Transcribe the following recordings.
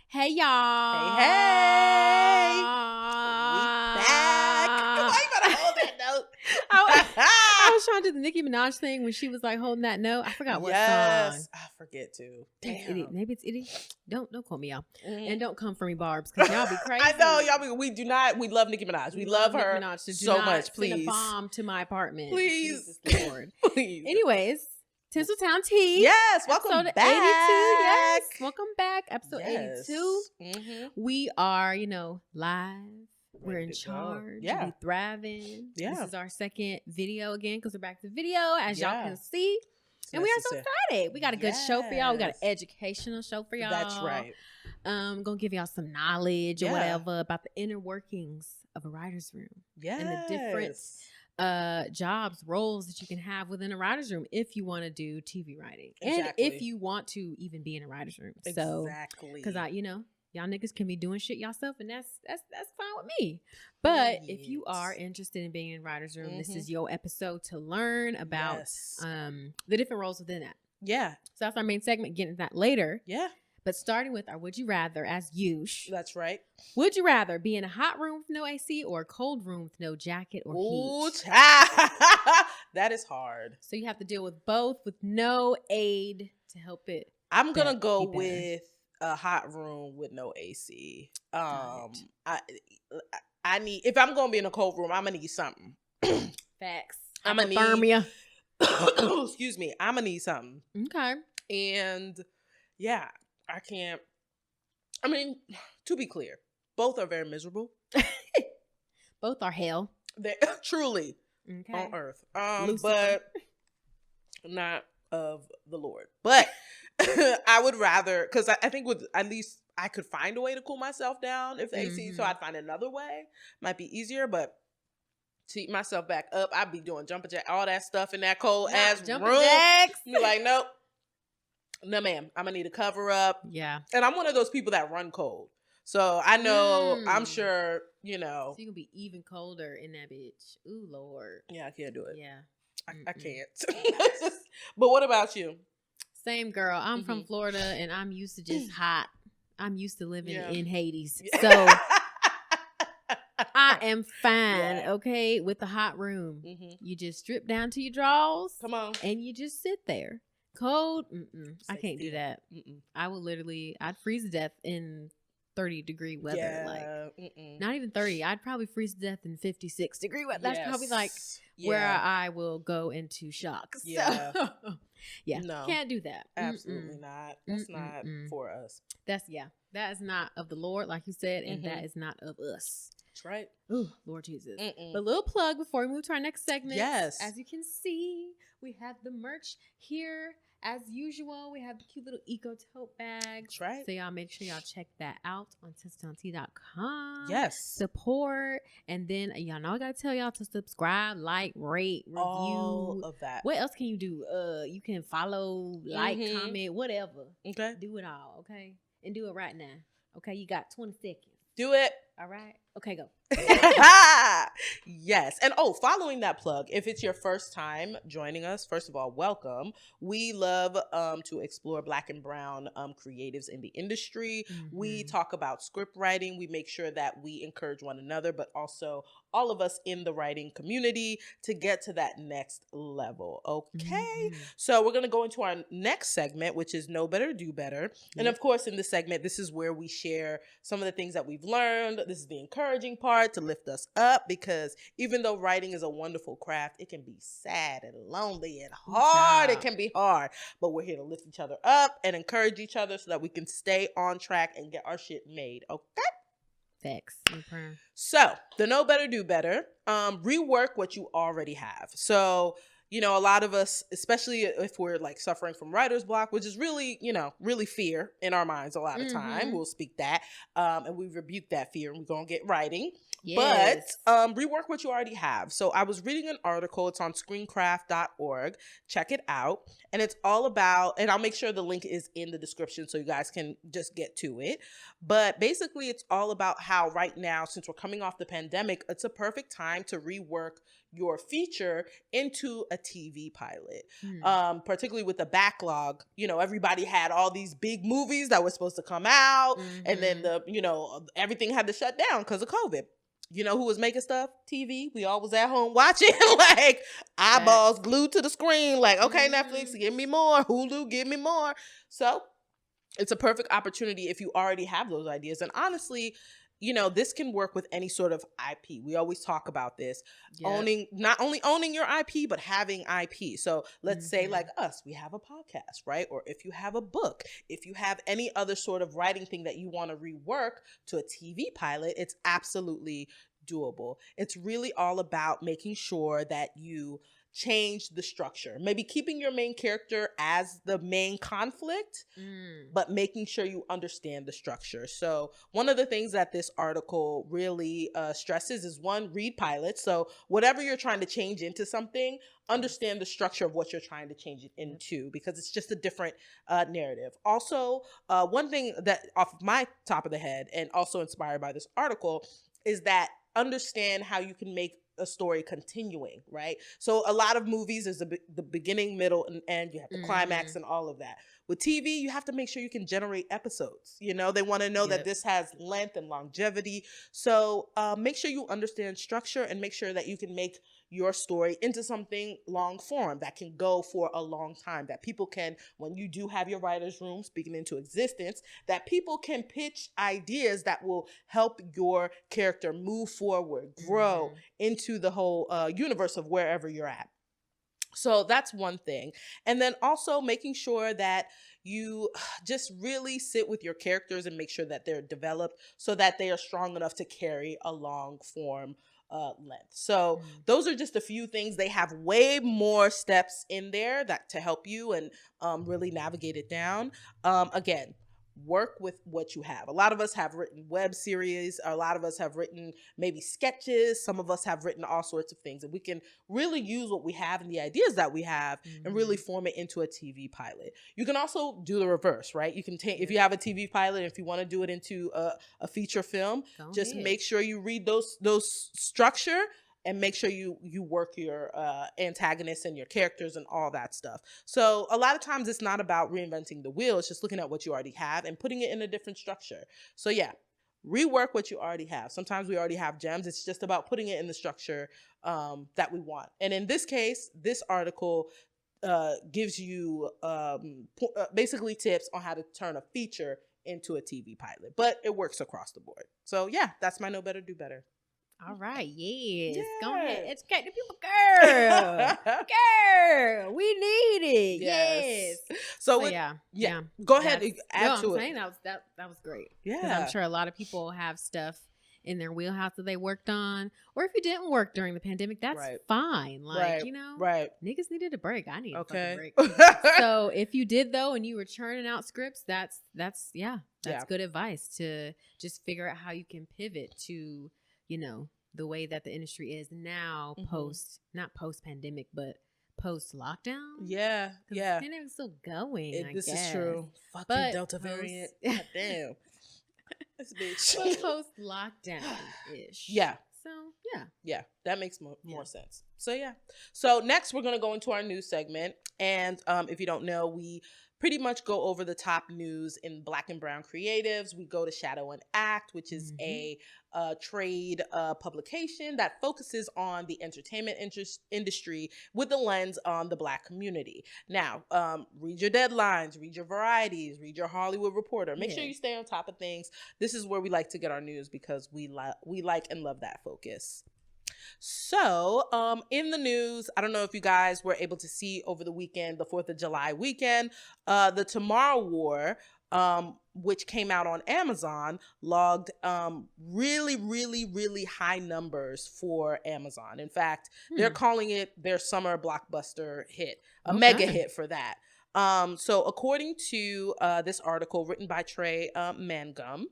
Hey, y'all. Hey. We back. Why you gotta hold that note? I was trying to do the Nicki Minaj thing when she was like holding that note. I forgot what song. I forget too. Damn. Maybe it's Itty. Don't call me, y'all. Mm. And don't come for me, Barbs, because y'all be crazy. I know, y'all we love Nicki Minaj. We love her Minaj, so so much. Send Please. a bomb to my apartment. Please. Jesus Lord. Please. Anyways, Tinsel Town Tea. Yes, welcome episode back. 82. Yes, welcome back. Episode Yes. 82. Mm-hmm. We are, live. We're in to go. charge. Yeah. We thriving. Yeah. This is our second video again because we're back to video, as y'all can see. It's And we are so necessary. excited. We got a good show for y'all. We got an Yes. educational show for y'all. That's right. Gonna give y'all some knowledge or Yeah. whatever about the inner workings of a writer's room. Yes. And the different jobs, roles that you can have within a writer's room if you want to do TV writing. Exactly. And if you want to even be in a writer's room. So, Exactly. because y'all niggas can be doing shit yourself, and that's fine with me. But if you are interested in being in a writer's room, this is your episode to learn about the different roles within that. Yeah. So that's our main segment, getting to that later. Yeah. But starting with our would you rather, as usual. That's right. Would you rather be in a hot room with no AC or a cold room with no jacket or Ooh, heat? that is hard. So you have to deal with both with no aid to help it. I'm gonna go be better. with a hot room with no AC. I need, if I'm gonna be in a cold room, I'm gonna need something. Facts. I'm gonna need Hypothermia. excuse me, I'm gonna need something. Okay. And yeah, I can't. I mean, to be clear, both are very miserable. Both are hell. They truly Okay. on earth. Lucifer. But not of the Lord. But I would rather, because I think with at least I could find a way to cool myself down if the AC, so I'd find another way. Might be easier, but to heat myself back up, I'd be doing jumping jack, all that stuff in that cold ass jumping room. jacks. Be like, nope. No, ma'am. I'm gonna need a cover up. Yeah. And I'm one of those people that run cold. So I know, I'm sure, So you're gonna be even colder in that bitch. Ooh, Lord. Yeah, I can't do it. Yeah. I can't. But what about you? Same girl. I'm from Florida and I'm used to just hot. I'm used to living Yeah. in Hades. So I am fine, okay, with the hot room. You just strip down to your drawers. Come on. And you just sit there. Cold? I can't do Safety. that. I would I'd freeze to death in 30-degree weather. Yeah. Like, not even 30. I'd probably freeze to death in 56-degree weather. That's probably like Yeah. where I will go into shock. Yeah. So, yeah. No. Can't do that. Absolutely not. That's not for us. That is not of the Lord, like you said, and that is not of us. That's right. Ooh, Lord Jesus. But a little plug before we move to our next segment. Yes. As you can see, we have the merch here. As usual, we have the cute little eco tote bags. That's right. So y'all make sure y'all check that out on tinseltowntea.com. Yes. Support. And then y'all know I gotta tell y'all to subscribe, like, rate, review. All of that. What else can you do? You can follow, like, comment, whatever. Okay. Do it all, okay? And do it right now. Okay, you got 20 seconds. Do it. All right? Okay, go. Yes. And following that plug, if it's your first time joining us, first of all, welcome. We love to explore Black and brown creatives in the industry. We talk about script writing. We make sure that we encourage one another, but also all of us in the writing community to get to that next level. Okay. So we're going to go into our next segment, which is Know Better, Do Better. And of course, in this segment, this is where we share some of the things that we've learned. This is the encouraging part to lift us up, because even though writing is a wonderful craft, it can be sad and lonely and hard. It can be hard, but we're here to lift each other up and encourage each other so that we can stay on track and get our shit made. Okay. Facts. So the Know Better, Do Better, rework what you already have. So, a lot of us, especially if we're like suffering from writer's block, which is really, really fear in our minds a lot of time. We'll speak that. And we rebuke that fear and we're going to get writing. Yes. But rework what you already have. So I was reading an article. It's on screencraft.org. Check it out. And it's all about, and I'll make sure the link is in the description so you guys can just get to it. But basically, it's all about how right now, since we're coming off the pandemic, it's a perfect time to rework your feature into a TV pilot. Hmm. Particularly with the backlog, you know, everybody had all these big movies that were supposed to come out, and then everything had to shut down because of COVID. You know who was making stuff? TV. We all was at home watching, like eyeballs glued to the screen, like, okay, Netflix, give me more. Hulu, give me more. So it's a perfect opportunity if you already have those ideas. And honestly, you know, this can work with any sort of IP. We always talk about this. Owning, not only owning your IP, but having IP. So let's say like us, we have a podcast, right? Or if you have a book, if you have any other sort of writing thing that you want to rework to a TV pilot, it's absolutely doable. It's really all about making sure that you change the structure. Maybe keeping your main character as the main conflict, but making sure you understand the structure. So one of the things that this article really stresses is, one, read pilots. So whatever you're trying to change into something, understand the structure of what you're trying to change it into, because it's just a different narrative. Also, one thing that off of my top of the head, and also inspired by this article, is that understand how you can make a story continuing, right? So a lot of movies is the beginning, middle, and end. You have the climax and all of that. With TV, you have to make sure you can generate episodes. You know, they want to know that this has length and longevity. So make sure you understand structure, and make sure that you can make your story into something long form that can go for a long time, that people can, when you do have your writer's room speaking into existence, that people can pitch ideas that will help your character move forward, grow into the whole universe of wherever you're at. So that's one thing. And then also making sure that you just really sit with your characters and make sure that they're developed so that they are strong enough to carry a long form length. So those are just a few things. They have way more steps in there that to help you and really navigate it down. Again, work with what you have. A lot of us have written web series. A lot of us have written maybe sketches. Some of us have written all sorts of things, and we can really use what we have and the ideas that we have and really form it into a TV pilot. You can also do the reverse, right? You can take, if you have a TV pilot, if you want to do it into a feature film, just make sure you read those structure, and make sure you work your antagonists and your characters and all that stuff. So a lot of times it's not about reinventing the wheel. It's just looking at what you already have and putting it in a different structure. So yeah, rework what you already have. Sometimes we already have gems. It's just about putting it in the structure that we want. And in this case, this article gives you basically tips on how to turn a feature into a TV pilot. But it works across the board. So yeah, that's my Know Better, Do Better. All right, yes. Go ahead, educate the people, girl. Girl, we need it. Yes. So yeah. Go ahead, add to it. Saying that was great. Yeah, because I'm sure a lot of people have stuff in their wheelhouse that they worked on, or if you didn't work during the pandemic, that's fine. Like you know, niggas needed a break. I need a fucking break. So if you did though, and you were churning out scripts, that's good advice to just figure out how you can pivot to, you know, the way that the industry is now, not post pandemic, but post lockdown. Yeah. Pandemic's still going. This is true. Fucking Delta variant. God damn. This bitch. Post lockdown ish. Yeah. So that makes more sense. So next we're gonna go into our news segment, and if you don't know, we pretty much go over the top news in Black and Brown creatives. We go to Shadow and Act, which is a trade publication that focuses on the entertainment industry with the lens on the Black community. Now, read your deadlines, read your varieties, read your Hollywood Reporter. Make sure you stay on top of things. This is where we like to get our news because we like and love that focus. So, in the news, I don't know if you guys were able to see over the weekend, the 4th of July weekend, the Tomorrow War, which came out on Amazon, logged really, really, really high numbers for Amazon. In fact, they're calling it their summer blockbuster hit, a mega hit for that. So according to this article written by Trey Mangum,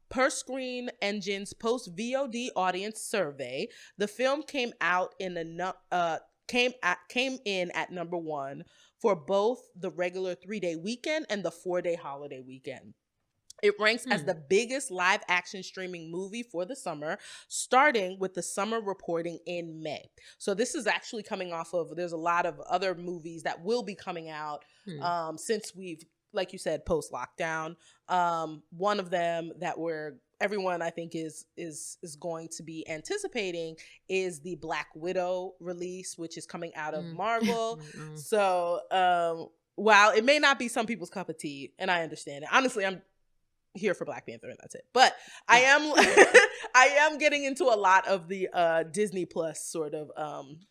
per Screen Engine's post VOD audience survey, the film came in at number 1 for both the regular 3-day weekend and the 4-day holiday weekend. It ranks as the biggest live action streaming movie for the summer, starting with the summer reporting in May. So this is actually coming off of, there's a lot of other movies that will be coming out since we've, like you said, post lockdown. One of them that everyone I think is going to be anticipating is the Black Widow release, which is coming out of Marvel. So while it may not be some people's cup of tea, and I understand it, honestly, I'm here for Black Panther and that's it. But I am getting into a lot of the Disney Plus sort of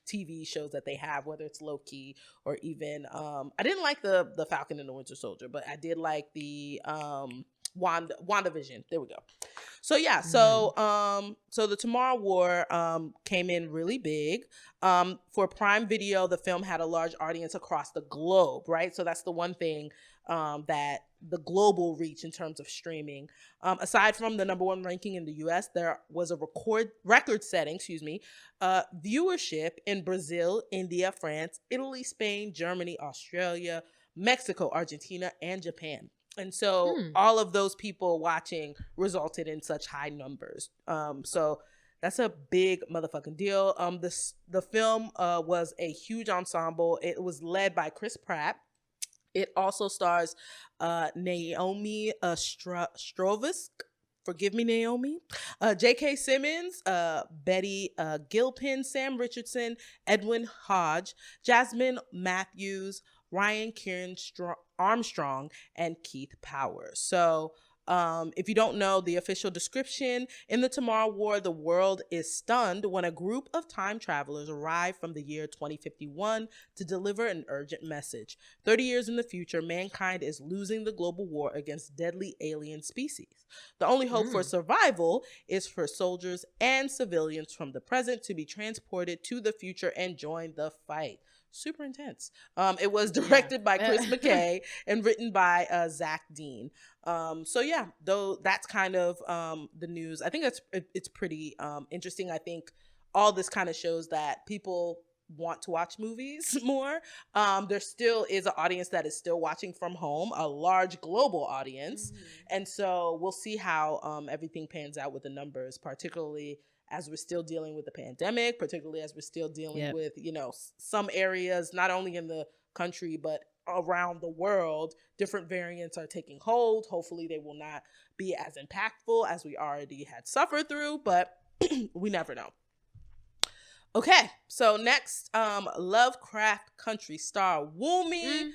TV shows that they have, whether it's Loki or even I didn't like the Falcon and the Winter Soldier, but I did like the WandaVision. There we go. So yeah, so the Tomorrow War came in really big. For Prime Video, the film had a large audience across the globe, right? So that's the one thing that the global reach in terms of streaming. Aside from the number one ranking in the US, there was a record-setting, viewership in Brazil, India, France, Italy, Spain, Germany, Australia, Mexico, Argentina, and Japan. And so all of those people watching resulted in such high numbers. So that's a big motherfucking deal. The film was a huge ensemble. It was led by Chris Pratt. It also stars Naomi Strovisk. Forgive me, Naomi. J.K. Simmons, Betty Gilpin, Sam Richardson, Edwin Hodge, Jasmine Matthews, Ryan Kieran Armstrong, and Keith Powers. So if you don't know the official description, in the Tomorrow War, the world is stunned when a group of time travelers arrive from the year 2051 to deliver an urgent message. 30 years in the future, mankind is losing the global war against deadly alien species. The only hope for survival is for soldiers and civilians from the present to be transported to the future and join the fight. Super intense. It was directed by Chris McKay and written by Zach Dean. So yeah, though that's kind of the news. I think it's pretty interesting. I think all this kind of shows that people want to watch movies more. There still is an audience that is still watching from home, a large global audience. And so we'll see how everything pans out with the numbers, particularly as we're still dealing with the pandemic, particularly as we're still dealing with, some areas, not only in the country, but around the world, different variants are taking hold. Hopefully they will not be as impactful as we already had suffered through, but we never know. Okay, so next, Lovecraft Country star Wumi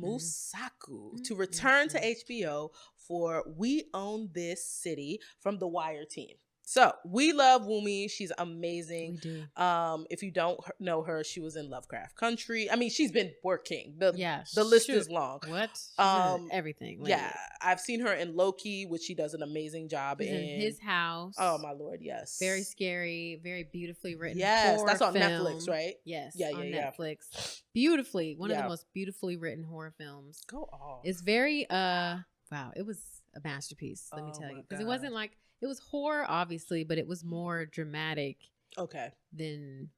Musaku to return to HBO for We Own This City from the Wire team. So we love Wumi. She's amazing. We do. If you don't know her, she was in Lovecraft Country. I mean, she's been working. The list is long. What? Everything. Like, yeah, I've seen her in Loki, which she does an amazing job in. His House. Oh my Lord, yes. Very scary, very beautifully written. Yes, that's on film. Netflix, right? Yes, yeah, on Netflix. Beautifully, one of the most beautifully written horror films. Go off. It's very wow. It was a masterpiece. Let me tell you, because it wasn't like. It was horror, obviously, but it was more dramatic. Okay. Than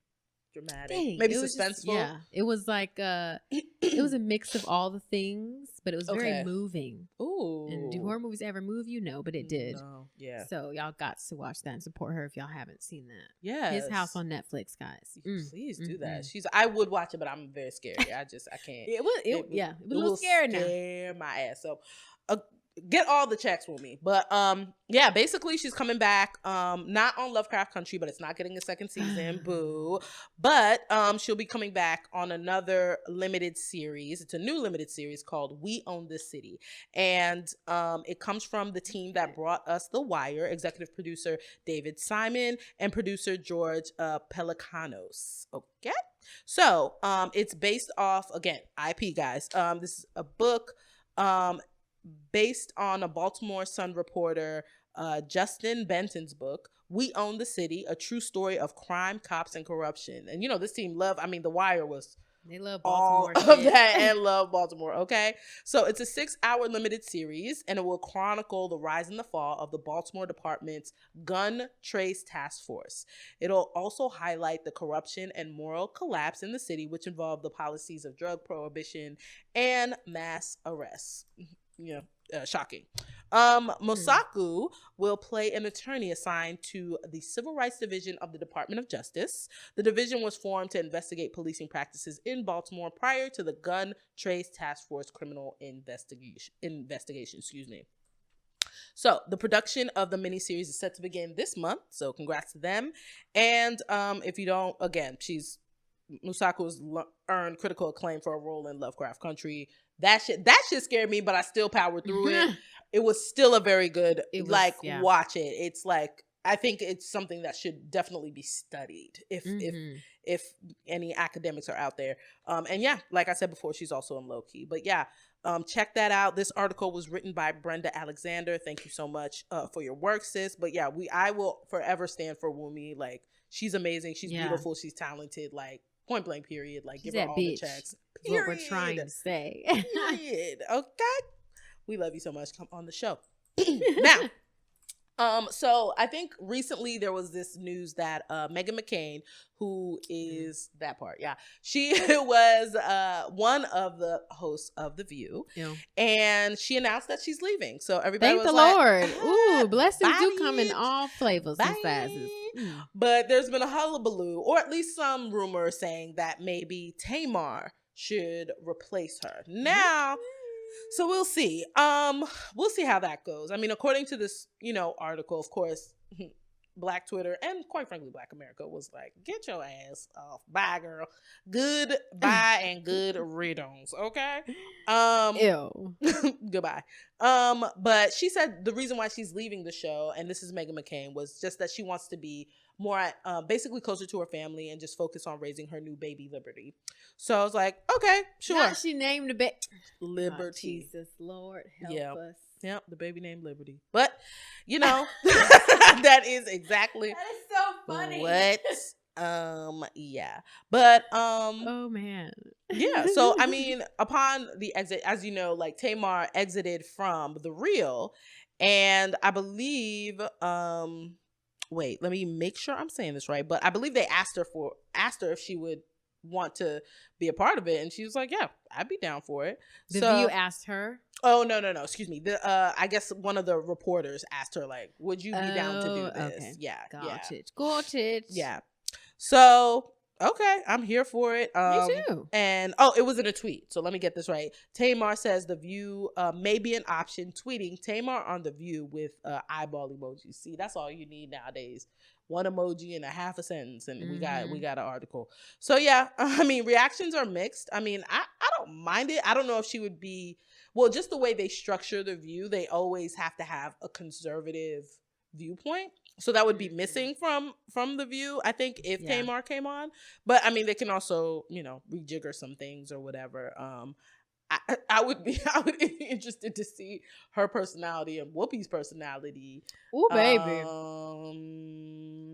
dramatic. Maybe suspenseful. It was like it was a mix of all the things, but it was very moving. Ooh. And do horror movies ever move you? No, but it did. No. Yeah. So y'all got to watch that and support her if y'all haven't seen that. Yeah. His House on Netflix, guys. Please do that. I would watch it, but I'm very scared. I can't. It was a little scary now. Scare my ass. So get all the checks with me. But basically she's coming back not on Lovecraft Country, but it's not getting a second season. Boo. But she'll be coming back on another limited series. It's a new limited series called We Own This City. And it comes from the team that brought us The Wire, executive producer David Simon and producer George Pelicanos. Okay? So it's based off, again, IP, guys. This is a book based on a Baltimore Sun reporter, Justin Benton's book, We Own the City, a true story of crime, cops, and corruption. And, this team The Wire was they love Baltimore all of that and love Baltimore, okay? So it's a 6-hour limited series, and it will chronicle the rise and the fall of the Baltimore Department's Gun Trace Task Force. It'll also highlight the corruption and moral collapse in the city, which involved the policies of drug prohibition and mass arrests. Shocking. Mosaku will play an attorney assigned to the Civil Rights Division of the Department of Justice. The division was formed to investigate policing practices in Baltimore prior to the Gun Trace Task Force criminal investigation. So the production of the miniseries is set to begin this month. So congrats to them. And if you don't, again, Musaku's earned critical acclaim for a role in Lovecraft Country. That shit scared me, but I still powered through it. It was still a very good, watch it. It's like, I think it's something that should definitely be studied if any academics are out there. And yeah, like I said before, she's also in Low Key. But yeah, check that out. This article was written by Brenda Alexander. Thank you so much for your work, sis. But yeah, I will forever stand for Wumi. Like, she's amazing. She's beautiful. She's talented. Like, point blank, period. Like, she's give her all the checks. Period. What we're trying to say. Period. Okay. We love you so much. Come on the show. Now, so I think recently there was this news that Meghan McCain, who is that part, she was one of the hosts of The View, and she announced that she's leaving. So everybody thank the Lord. Ooh, blessings do come in all flavors and sizes. But there's been a hullabaloo, or at least some rumors saying that maybe Tamar should replace her. Now, so we'll see. We'll see how that goes. I mean, according to this, article, of course, Black Twitter and quite frankly Black America was like, get your ass off. Bye, girl. Goodbye and good riddance. Okay. Ew. Goodbye. But she said the reason why she's leaving the show, and this is Meghan McCain, was just that she wants to be more basically closer to her family and just focus on raising her new baby Liberty. So I was like, okay, sure. Now she named the baby Liberty. Oh, Jesus, Lord, help us. Yep, the baby named Liberty. But, that is exactly that is so funny. What yeah. But oh man. Yeah, so I mean, upon the exit, as you know, like Tamar exited from The Real, and I believe wait, let me make sure I'm saying this right, but I believe they asked her if she would want to be a part of it, and she was like, yeah, I'd be down for it. The View asked her? Oh, no, excuse me. I guess one of the reporters asked her, like, would you be down to do this? Okay. Yeah. Got it. Yeah. So, okay, I'm here for it. Me too. And, it was in a tweet. So let me get this right. Tamar says The View may be an option, tweeting Tamar on The View with eyeball emojis. See, that's all you need nowadays. One emoji and a half a sentence, and we got an article. So yeah, I mean, reactions are mixed. I mean, I don't mind it. I don't know if she would be, well, just the way they structure The View, they always have to have a conservative viewpoint. So that would be missing from The View, I think, if Tamar came on. But I mean, they can also, rejigger some things or whatever. I would be interested to see her personality and Whoopi's personality. Ooh, baby.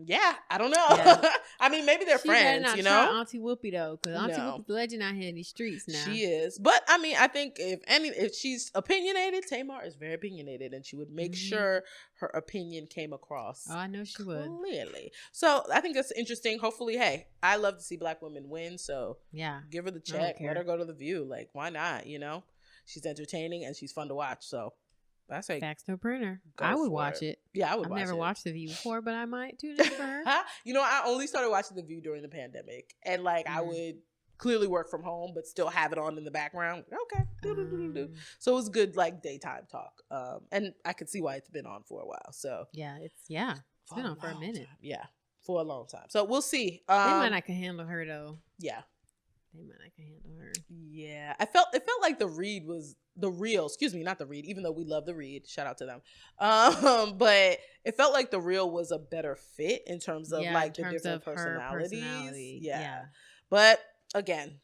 Yeah, I don't know. Yeah. I mean, maybe they're friends, try Auntie Whoopi though, because Auntie Whoopi's the legend out here in these streets now. She is, but I mean, I think if she's opinionated, Tamar is very opinionated, and she would make sure her opinion came across. Oh, I know she would. Clearly. So I think that's interesting. Hopefully, hey, I love to see Black women win. So yeah, give her the check. Let her go to The View. Like, why not? She's entertaining and she's fun to watch. So that's like facts no printer. I would watch it. Yeah, I would. I've never watched The View before, but I might tune in for her. I only started watching The View during the pandemic, and like I would clearly work from home, but still have it on in the background. Okay, so it was good, like daytime talk. And I could see why it's been on for a while. So it's been on for a minute. Yeah, for a long time. So we'll see. They might not can handle her though. Yeah. They might not can handle her. Yeah. It felt like The Read was The Real, excuse me, not The Read, even though we love The Read. Shout out to them. But it felt like The Real was a better fit in terms of like the different personalities. Yeah. But again,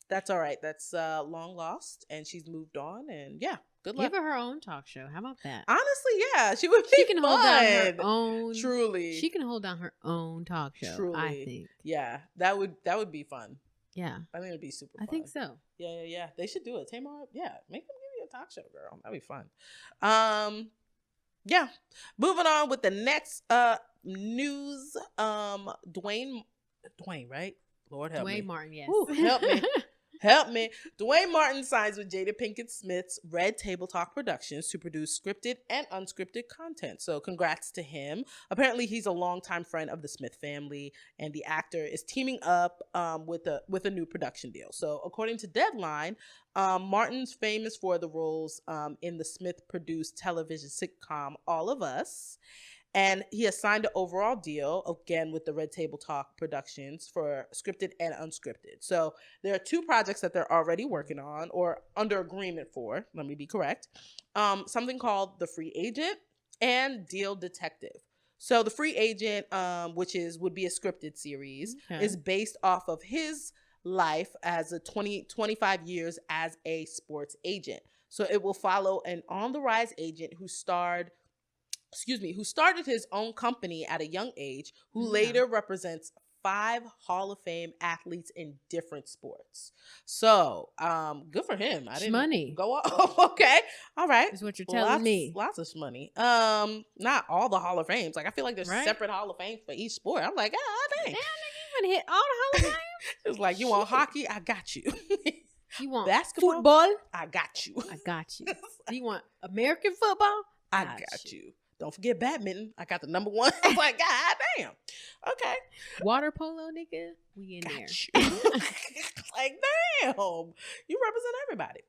that's all right. That's long lost, and she's moved on, and yeah. Good luck. Give her her own talk show. How about that? Honestly, yeah. She would be fun. Hold down her own. Truly. She can hold down her own talk show. Truly. I think. Yeah. That would be fun. Yeah. I think it'd be super fun. I think so. Yeah. They should do it. Tamar, make them give you a talk show, girl. That'd be fun. Yeah. Moving on with the next news. Dwayne, right? Lord help me. Dwayne Martin, yes. Ooh, help me. Help me. Dwayne Martin signs with Jada Pinkett Smith's Red Table Talk Productions to produce scripted and unscripted content. So congrats to him. Apparently, he's a longtime friend of the Smith family, and the actor is teaming up with a new production deal. So according to Deadline, Martin's famous for the roles in the Smith-produced television sitcom All of Us. And he has signed an overall deal, again, with the Red Table Talk Productions for scripted and unscripted. So there are 2 projects that they're already working on or under agreement for, let me be correct. Something called The Free Agent and Deal Detective. So The Free Agent, which would be a scripted series, is based off of his life as 25 years as a sports agent. So it will follow an on-the-rise agent who started his own company at a young age, who later represents 5 Hall of Fame athletes in different sports. So, good for him. I didn't money. Go on. Okay. All right. That's what you're telling me. Lots of money. Not all the Hall of Fames. Like, I feel like there's separate Hall of Fames for each sport. I'm like, dang. Damn, nigga, you gonna hit all the Hall of Fames? It's like, you want hockey? I got you. You want basketball? Football? I got you. I got you. You want American football? I got you. Don't forget badminton. I got the number 1. I'm like, God damn. Okay. Water polo, nigga. We in got there. You. Like, damn. You represent everybody.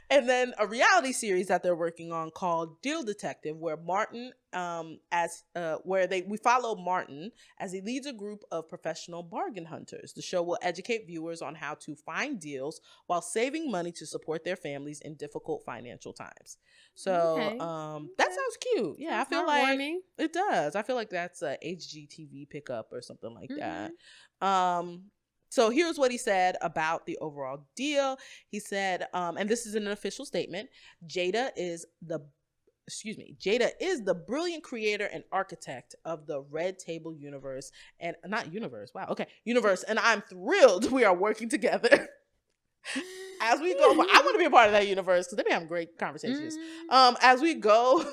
And then a reality series that they're working on called Deal Detective, where Martin, we follow Martin as he leads a group of professional bargain hunters. The show will educate viewers on how to find deals while saving money to support their families in difficult financial times. So, that sounds cute. Yeah, that's I feel like it does. I feel like that's a HGTV pickup or something like that. So here's what he said about the overall deal. He said, and this is an official statement, Jada is the brilliant creator and architect of the Red Table universe, and universe, and I'm thrilled we are working together as we go. I want to be a part of that universe because they be having great conversations. As we go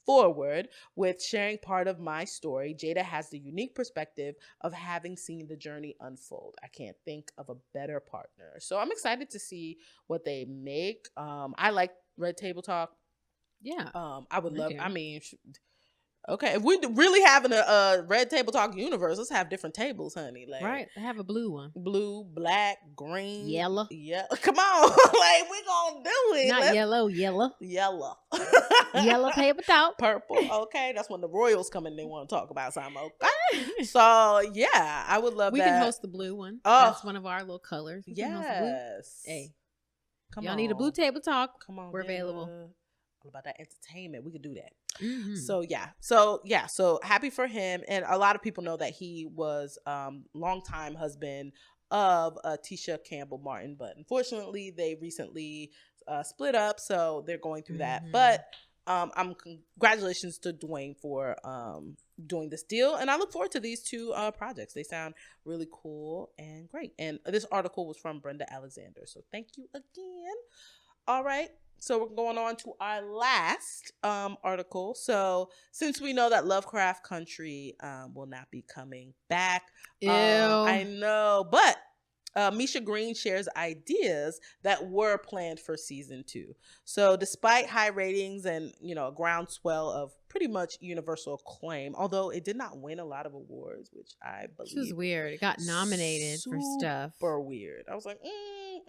forward with sharing part of my story, Jada has the unique perspective of having seen the journey unfold. I can't think of a better partner. So I'm excited to see what they make. I like Red Table Talk. Yeah. I would love, okay, if we really having a Red Table Talk universe, let's have different tables, honey. Like, right. I have a blue one. Blue, black, green. Yellow. Yeah. Come on. Like, we gonna do it. Not yellow. Yellow. Yellow Table Talk. Purple. Okay. That's when the Royals come in, they want to talk about something. Okay. So, yeah, I would love that. We can host the blue one. Oh. That's one of our little colors. Yes. Hey. Y'all need a blue Table Talk. Come on. We're available. All about that entertainment. We could do that. So happy for him. And a lot of people know that he was longtime husband of Tisha Campbell Martin, but unfortunately they recently split up, so they're going through that. But congratulations to Dwayne for doing this deal, and I look forward to these 2 projects. They sound really cool and great. And this article was from Brenda Alexander, so thank you again. All right. So we're going on to our last article. So since we know that Lovecraft Country will not be coming back. Ew. I know. But Misha Green shares ideas that were planned for season 2. So despite high ratings and, a groundswell of pretty much universal acclaim, although it did not win a lot of awards, which I believe. This was weird. It got nominated for stuff. Super weird. I was like,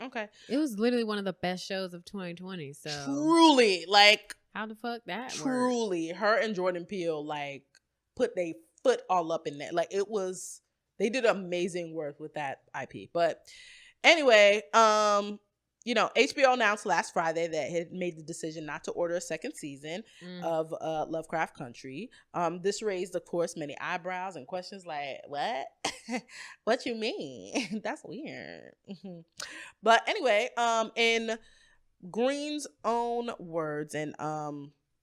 okay. It was literally one of the best shows of 2020. So truly, like, how the fuck that truly worked? Her and Jordan Peele like put their foot all up in that. Like, it was, they did amazing work with that IP. But anyway, HBO announced last Friday that it had made the decision not to order a second season of Lovecraft Country. This raised, of course, many eyebrows and questions like, what? What you mean? That's weird. But anyway, in Green's own words, and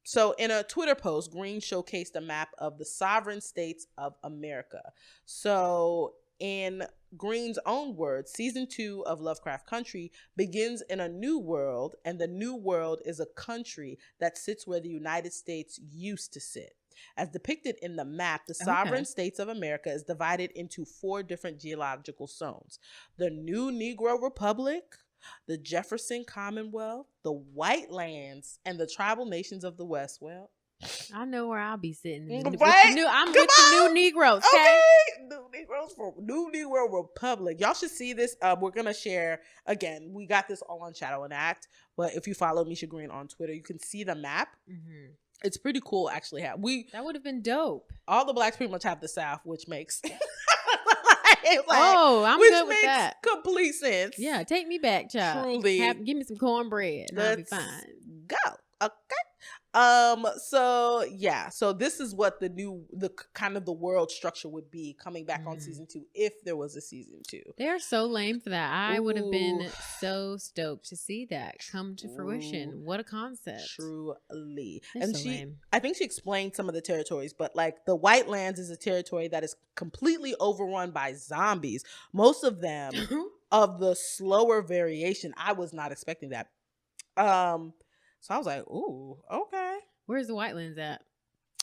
so in a Twitter post, Green showcased a map of the sovereign states of America. So in Green's own words, season 2 of Lovecraft Country begins in a new world, and the new world is a country that sits where the United States used to sit. As depicted in the map, the sovereign states of America is divided into 4 different geological zones: the New Negro Republic, the Jefferson Commonwealth, the White Lands, and the tribal nations of the West. Well, I know where I'll be sitting. Right? I'm with the new Negroes. Okay? New Negroes for New Negro Republic. Y'all should see this. We're gonna share again. We got this all on Shadow and Act, but if you follow Misha Green on Twitter, you can see the map. Mm-hmm. It's pretty cool, actually. That would have been dope. All the blacks pretty much have the South, which makes I'm good with that. Complete sense. Yeah, take me back, child. Truly, give me some cornbread, and I'll be fine. Go. Okay. So this is what the kind of the world structure would be coming back on season 2, if there was a season 2. They're so lame for that. I would have been so stoked to see that come to fruition. What a concept. Truly. They're And so lame. I think she explained some of the territories, but like the White Lands is a territory that is completely overrun by zombies. Most of them of the slower variation. I was not expecting that. So I was like, ooh, okay. Where's the White Lands at?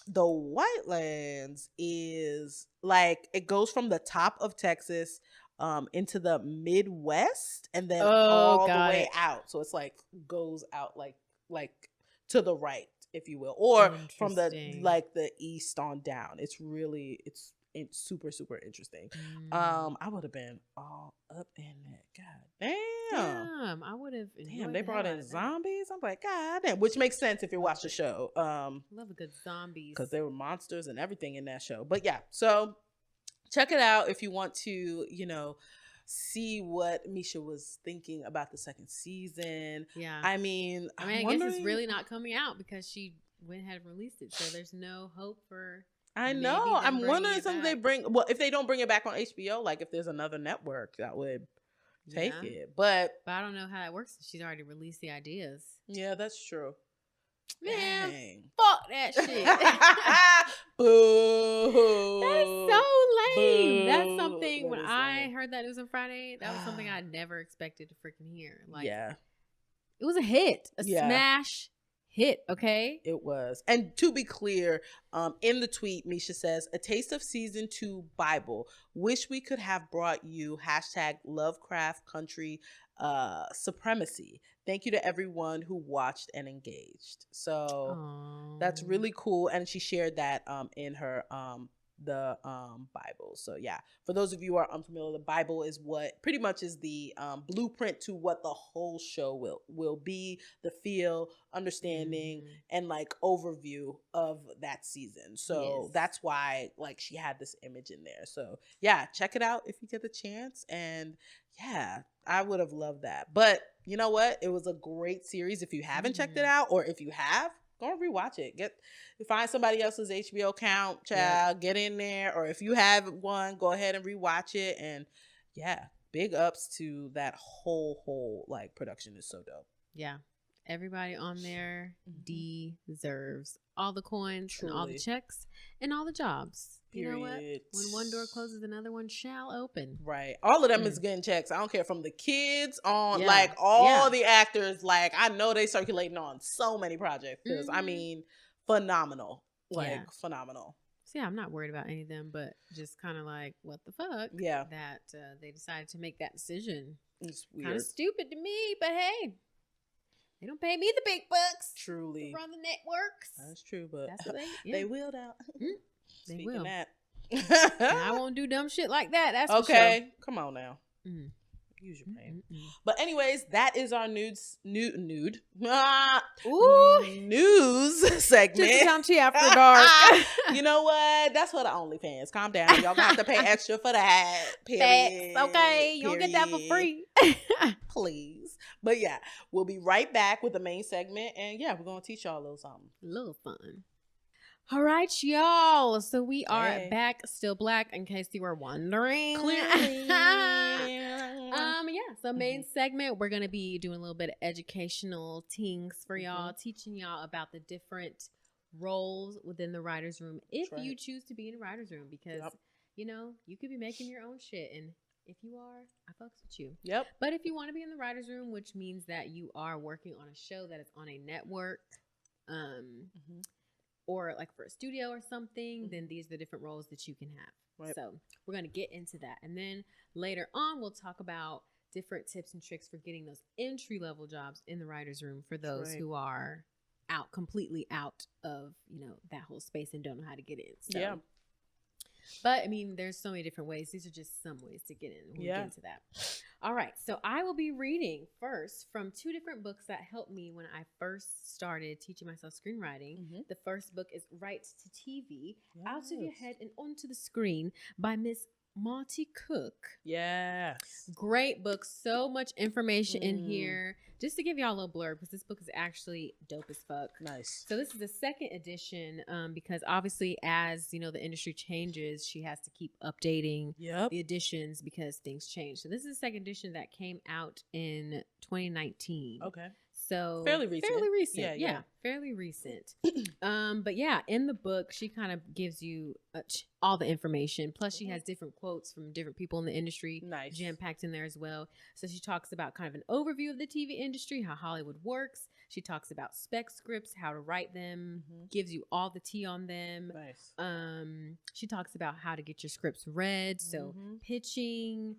The White Lands is like, it goes from the top of Texas into the Midwest and then all the way out. So it's like goes out like to the right, if you will, or from the east on down. It's super, super interesting. I would have been all up in that. God damn. I would have. Damn, they brought in zombies. I'm like, God damn, which makes sense if you watch the show. Love a good zombies because there were monsters and everything in that show. But yeah, so check it out if you want to, see what Misha was thinking about the second season. Yeah, I mean, I guess it's really not coming out because she went ahead and released it, so there's no hope for. I know. I'm wondering something they bring. Well, if they don't bring it back on HBO, like if there's another network that would take it, but I don't know how that works. She's already released the ideas. Yeah, that's true. Man, dang. Fuck that shit. Boo. That is so lame. Boo. That's something That when is I lame. heard that news on Friday, that was something I never expected to freaking hear. Like, yeah, it was a hit, a smash hit. Okay, it was. And to be clear, in the tweet, Misha says, "A taste of season 2 Bible. Wish we could have brought you #Lovecraft Country supremacy. Thank you to everyone who watched and engaged." So that's really cool. And she shared that in her Bible. So yeah, for those of you who are unfamiliar, the Bible is what pretty much is the blueprint to what the whole show will be, the feel, understanding, and like overview of that season. So that's why like she had this image in there. So yeah, check it out if you get the chance. And yeah, I would have loved that. But you know what? It was a great series. If you haven't checked it out, or if you have, go and rewatch it. Find somebody else's HBO account, child, get in there. Or if you have one, go ahead and rewatch it. And yeah, big ups to that whole like production is so dope. Yeah. Everybody on there deserves all the coins and all the checks and all the jobs. Period. You know what? When one door closes, another one shall open. Right. All of them is getting checks. I don't care, from the kids on like all the actors. Like I know they circulating on so many projects because I mean, phenomenal. Like phenomenal. So yeah, I'm not worried about any of them, but just kind of like, what the fuck? Yeah. That they decided to make that decision. It's weird. Kind of stupid to me, but hey. They don't pay me the big bucks. Truly. To run the networks. That's true, but that's what they will now. They will. That. And I won't do dumb shit like that. That's okay. For sure. Come on now. Use your brain. But anyways, that is our nude news segment. Tinsel Town Tea After Dark. You know what? That's for the OnlyFans. Calm down. Y'all gonna have to pay extra for that. Period. Facts. Okay. You don't get that for free. Please. But yeah, we'll be right back with the main segment. And yeah, we're gonna teach y'all a little something. A little fun. All right, y'all. So we are back, still black, in case you were wondering. Clearly. So main segment, we're going to be doing a little bit of educational things for y'all, teaching y'all about the different roles within the writer's room if you choose to be in a writer's room, because, you know, you could be making your own shit. And if you are, I fucks with you. Yep. But if you want to be in the writer's room, which means that you are working on a show that is on a network, or like for a studio or something, then these are the different roles that you can have. Right. So we're going to get into that. And then later on, we'll talk about different tips and tricks for getting those entry-level jobs in the writer's room for those who are completely out of, that whole space and don't know how to get in. So, yeah. But, I mean, there's so many different ways. These are just some ways to get in. We'll get into that. All right. So I will be reading first from 2 different books that helped me when I first started teaching myself screenwriting. The first book is Write to TV, Out of Your Head and Onto the Screen by Miss Monty Cook. Yes. Great book. So much information in here. Just to give y'all a little blurb, because this book is actually dope as fuck. Nice. So this is the 2nd edition, because obviously as, the industry changes, she has to keep updating the editions because things change. So this is the 2nd edition that came out in 2019. Okay. So fairly recent. Yeah, fairly recent. But yeah, in the book, she kind of gives you all the information. Plus, she has different quotes from different people in the industry, jam-packed in there as well. So she talks about kind of an overview of the TV industry, how Hollywood works. She talks about spec scripts, how to write them, gives you all the tea on them. Nice. She talks about how to get your scripts read, so pitching,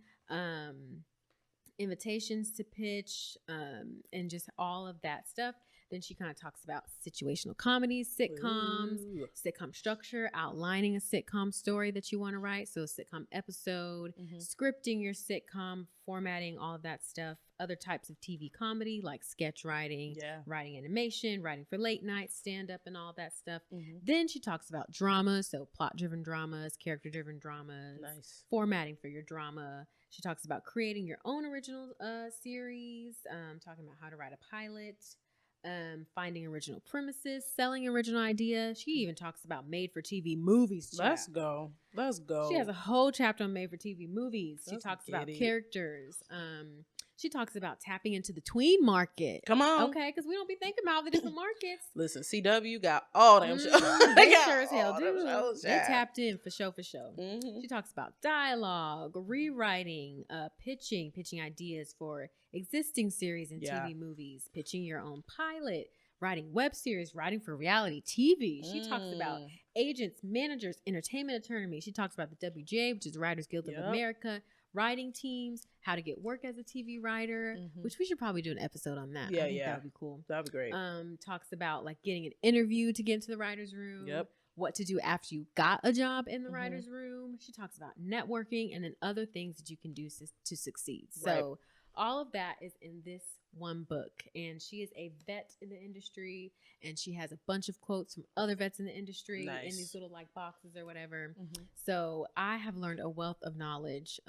invitations to pitch, and just all of that stuff. Then she kind of talks about situational comedies, sitcoms, sitcom structure, outlining a sitcom story that you want to write. So a sitcom episode, scripting your sitcom, formatting, all of that stuff. Other types of TV comedy like sketch writing, writing animation, writing for late night, stand-up, and all that stuff. Then she talks about drama, so plot-driven dramas, character-driven dramas, formatting for your drama. She talks about creating your own original series, talking about how to write a pilot, finding original premises, selling original ideas. She even talks about made-for-TV movies. Let's go. She has a whole chapter on made-for-TV movies. She talks about characters. She talks about tapping into the tween market. Come on. Okay, because we don't be thinking about the different markets. Listen, CW got all them shows. They sure as hell do. They tapped in for show. She talks about dialogue, rewriting, pitching ideas for existing series and TV movies, pitching your own pilot, writing web series, writing for reality TV. She talks about agents, managers, entertainment attorney. She talks about the WGA, which is the Writers Guild of America, writing teams, how to get work as a TV writer, which we should probably do an episode on that. I think that would be cool. That would be great. Talks about like getting an interview to get into the writer's room. What to do after you got a job in the writer's room. She talks about networking and then other things that you can do to succeed. So all of that is in this one book, and she is a vet in the industry, and she has a bunch of quotes from other vets in the industry in these little like boxes or whatever. So I have learned a wealth of knowledge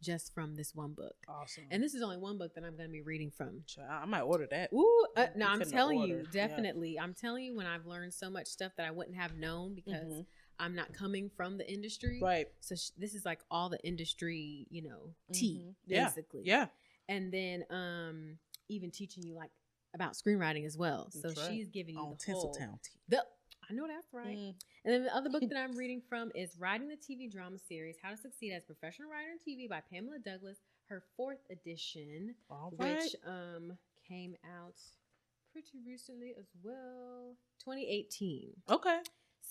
just from this one book. Awesome. And this is only one book that I'm going to be reading from. I might order that. Ooh, no, I'm telling you, definitely. I'm telling you, when I've learned so much stuff that I wouldn't have known because I'm not coming from the industry. Right. So this is like all the industry, tea, basically. Yeah. And then even teaching you like about screenwriting as well. So she's giving you the Tinsel whole Town Tea. I know that's right. And then the other book that I'm reading from is Writing the TV Drama Series, How to Succeed as a Professional Writer in TV by Pamela Douglas, her 4th edition, which came out pretty recently as well, 2018. Okay.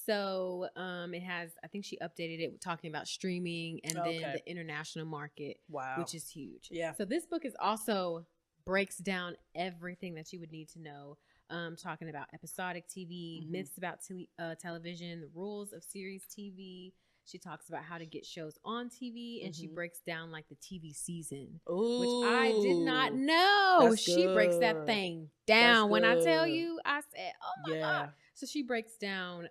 So it has, I think she updated it with talking about streaming and then the international market, which is huge. Yeah. So this book is also breaks down everything that you would need to know. Talking about episodic TV, myths about television, the rules of series TV. She talks about how to get shows on TV, and she breaks down like the TV season, which I did not know. She breaks that thing down. When I tell you, I said, "Oh my God!" So she breaks down,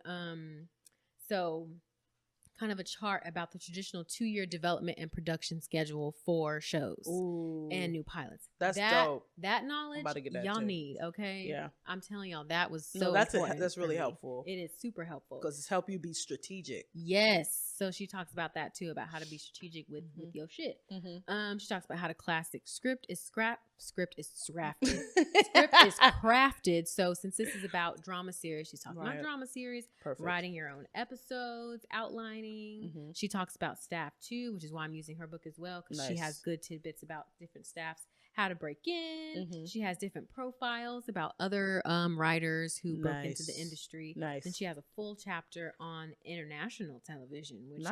kind of a chart about the traditional 2-year development and production schedule for shows and new pilots. That's dope. That knowledge y'all need, okay? Yeah. I'm telling y'all, that was so important. That's really helpful. It is super helpful. Because it's help you be strategic. Yes. So she talks about that too, about how to be strategic with your shit. She talks about how to classic script is crafted. Script is crafted. So since this is about drama series, she's talking about drama series, writing your own episodes, outlining. She talks about staff too, which is why I'm using her book as well, because she has good tidbits about different staffs, how to break in. She has different profiles about other writers who broke into the industry. Then she has a full chapter on international television, which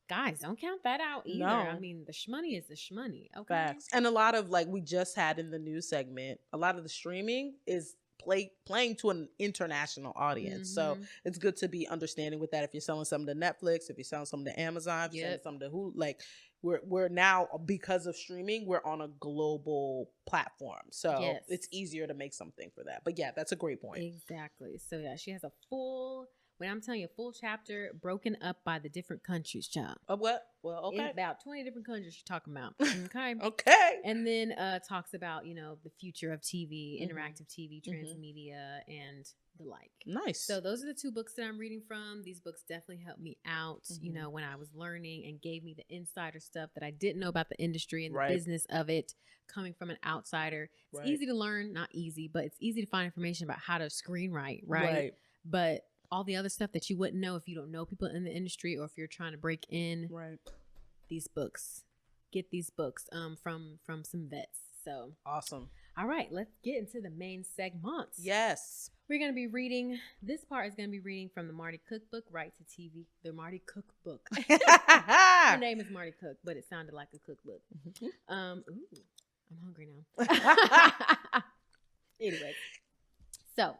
guys, don't count that out either. I mean, the shmoney is the shmoney. Okay. Facts. And a lot of, like we just had in the news segment, a lot of the streaming is playing to an international audience. So it's good to be understanding with that. If you're selling something to Netflix, if you're selling something to Amazon, if you're selling something to Hulu, like we're now, because of streaming, we're on a global platform. So it's easier to make something for that. But yeah, that's a great point. Exactly. So yeah, she has a full, when I'm telling you, a full chapter broken up by the different countries, child. What? Well, okay. In about 20 different countries she's talking about. Okay. Okay. And then talks about, you know, the future of TV, interactive TV, transmedia, and the like. Nice. So those are the 2 books that I'm reading from. These books definitely helped me out, you know, when I was learning, and gave me the insider stuff that I didn't know about the industry and the business of it, coming from an outsider. It's easy to learn, not easy, but it's easy to find information about how to screenwrite, right? But all the other stuff that you wouldn't know if you don't know people in the industry, or if you're trying to break in. These books, get these books from some vets. So awesome. All right, let's get into the main segments. Yes. We're going to be reading, this part is going to be reading from the Marty Cookbook, Right to TV, the Marty Cookbook. Her name is Marty Cook, but it sounded like a cookbook. Ooh, I'm hungry now. Anyway, so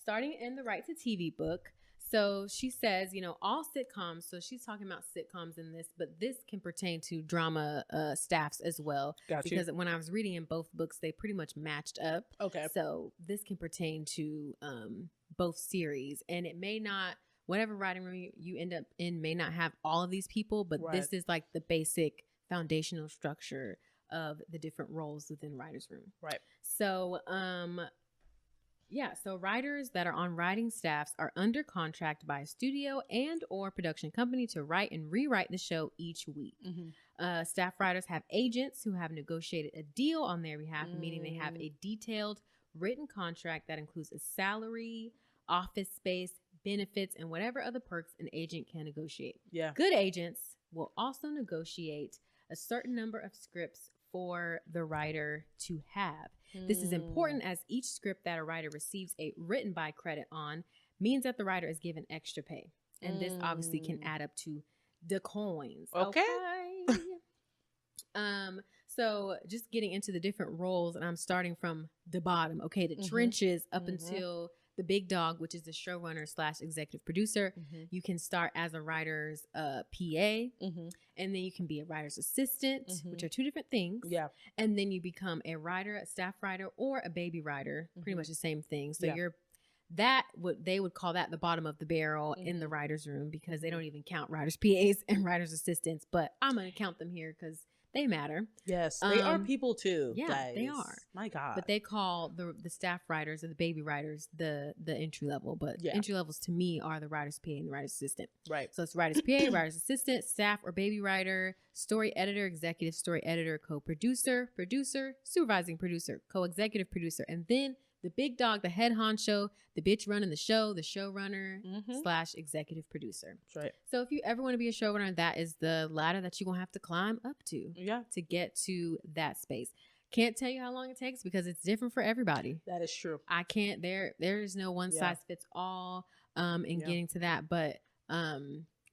starting in the Right to TV book. So she says, you know, all sitcoms, so she's talking about sitcoms in this, but this can pertain to drama staffs as well. Because when I was reading in both books, they pretty much matched up. Okay. So this can pertain to both series. And it may not, whatever writing room you end up in may not have all of these people, but this is like the basic foundational structure of the different roles within writer's room. Right. So, yeah, so writers that are on writing staffs are under contract by a studio and or production company to write and rewrite the show each week. Staff writers have agents who have negotiated a deal on their behalf, meaning they have a detailed written contract that includes a salary, office space, benefits, and whatever other perks an agent can negotiate. Yeah. Good agents will also negotiate a certain number of scripts for the writer to have. This is important as each script that a writer receives a written by credit on means that the writer is given extra pay. And this obviously can add up to the coins. Okay. So just getting into the different roles, and I'm starting from the bottom. Okay. The trenches up until the big dog, which is the showrunner / executive producer. You can start as a writer's PA, and then you can be a writer's assistant, which are 2 different things. Yeah. And then you become a writer, a staff writer, or a baby writer. Pretty much the same thing. So you're they would call that the bottom of the barrel in the writer's room, because they don't even count writers' PAs and writers' assistants. But I'm going to count them here because they matter. Yes, they are people too. Yeah, guys. They are. My God. But they call the staff writers or the baby writers the entry level. But entry levels to me are the writer's PA and the writer's assistant. Right. So it's writer's PA, writer's assistant, staff or baby writer, story editor, executive story editor, co-producer, producer, supervising producer, co-executive producer, and then the big dog, the head honcho, the bitch running the show, the showrunner / executive producer. That's right. So if you ever want to be a showrunner, that is the ladder that you're going to have to climb up to to get to that space. Can't tell you how long it takes because it's different for everybody. That is true. I can't, there is no one size fits all in getting to that, but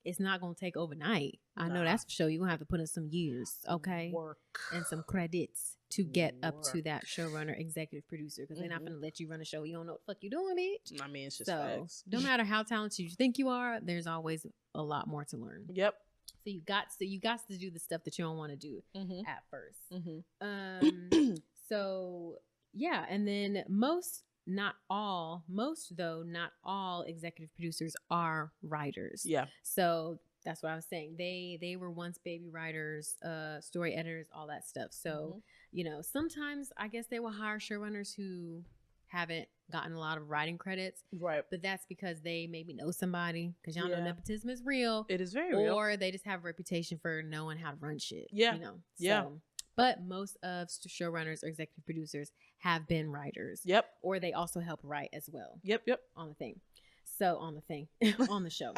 it's not going to take overnight. I know that's for sure. You're going to have to put in some years, okay? Work. And some credits to get up to that showrunner, executive producer, because they're not going to let you run a show. You don't know what the fuck you're doing, bitch. I mean, it's just facts. No matter how talented you think you are, there's always a lot more to learn. Yep. So you got to do the stuff that you don't want to do at first. So yeah, and then not all executive producers are writers. Yeah. So that's what I was saying. They were once baby writers, story editors, all that stuff. So, you know, sometimes I guess they will hire showrunners who haven't gotten a lot of writing credits. Right. But that's because they maybe know somebody, because y'all know nepotism is real. It is very real. Or they just have a reputation for knowing how to run shit. Yeah. You know? Yeah. So, but most of showrunners or executive producers have been writers. Yep. Or they also help write as well. Yep. On the thing. So on the show.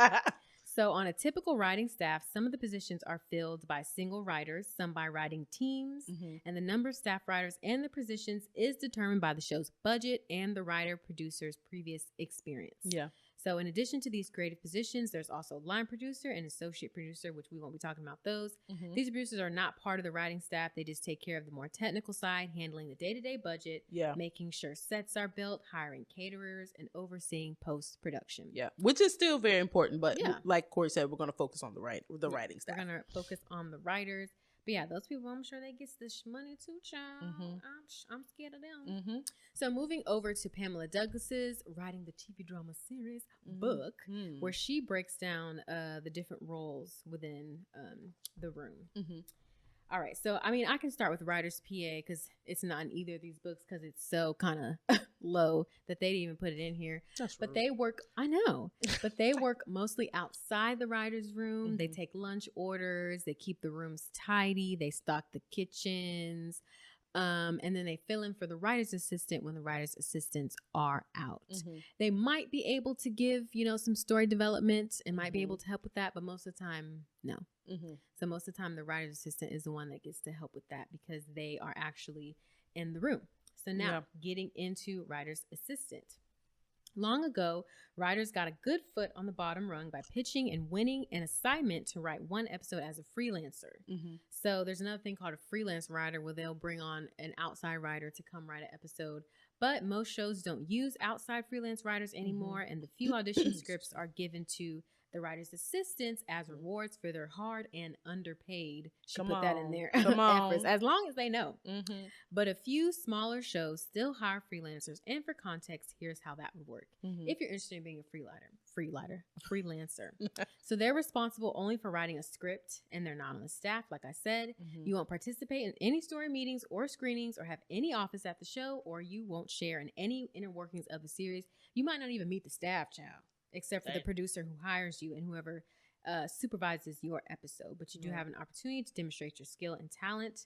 So on a typical writing staff, some of the positions are filled by single writers, some by writing teams, and the number of staff writers and the positions is determined by the show's budget and the writer-producer's previous experience. Yeah. So in addition to these creative positions, there's also line producer and associate producer, which we won't be talking about those. These producers are not part of the writing staff. They just take care of the more technical side, handling the day-to-day budget, making sure sets are built, hiring caterers, and overseeing post-production. Yeah, which is still very important. But like Cory said, we're going to focus on the writing staff. We're going to focus on the writers. But yeah, those people, I'm sure they get this money too, child. I'm scared of them. So moving over to Pamela Douglas's writing the TV drama series book, where she breaks down the different roles within the room. All right. So, I mean, I can start with Writer's PA because it's not in either of these books because it's so kind of low that they didn't even put it in here. But they work, I know, but they work mostly outside the writer's room. They take lunch orders. They keep the rooms tidy. They stock the kitchens. And then they fill in for the writer's assistant when the writer's assistants are out. They might be able to give, some story development and might be able to help with that. But most of the time, no. So most of the time, the writer's assistant is the one that gets to help with that because they are actually in the room. So now getting into writer's assistant. Long ago, writers got a good foot on the bottom rung by pitching and winning an assignment to write one episode as a freelancer. So there's another thing called a freelance writer where they'll bring on an outside writer to come write an episode. But most shows don't use outside freelance writers anymore, and the few audition scripts are given to the writer's assistants as rewards for their hard and underpaid. She put that in there. Efforts, as long as they know. But a few smaller shows still hire freelancers. And for context, here's how that would work. If you're interested in being a freelancer. So they're responsible only for writing a script and they're not on the staff. Like I said, you won't participate in any story meetings or screenings or have any office at the show, or you won't share in any inner workings of the series. You might not even meet the staff, child. Except for the producer who hires you and whoever supervises your episode. But you do have an opportunity to demonstrate your skill and talent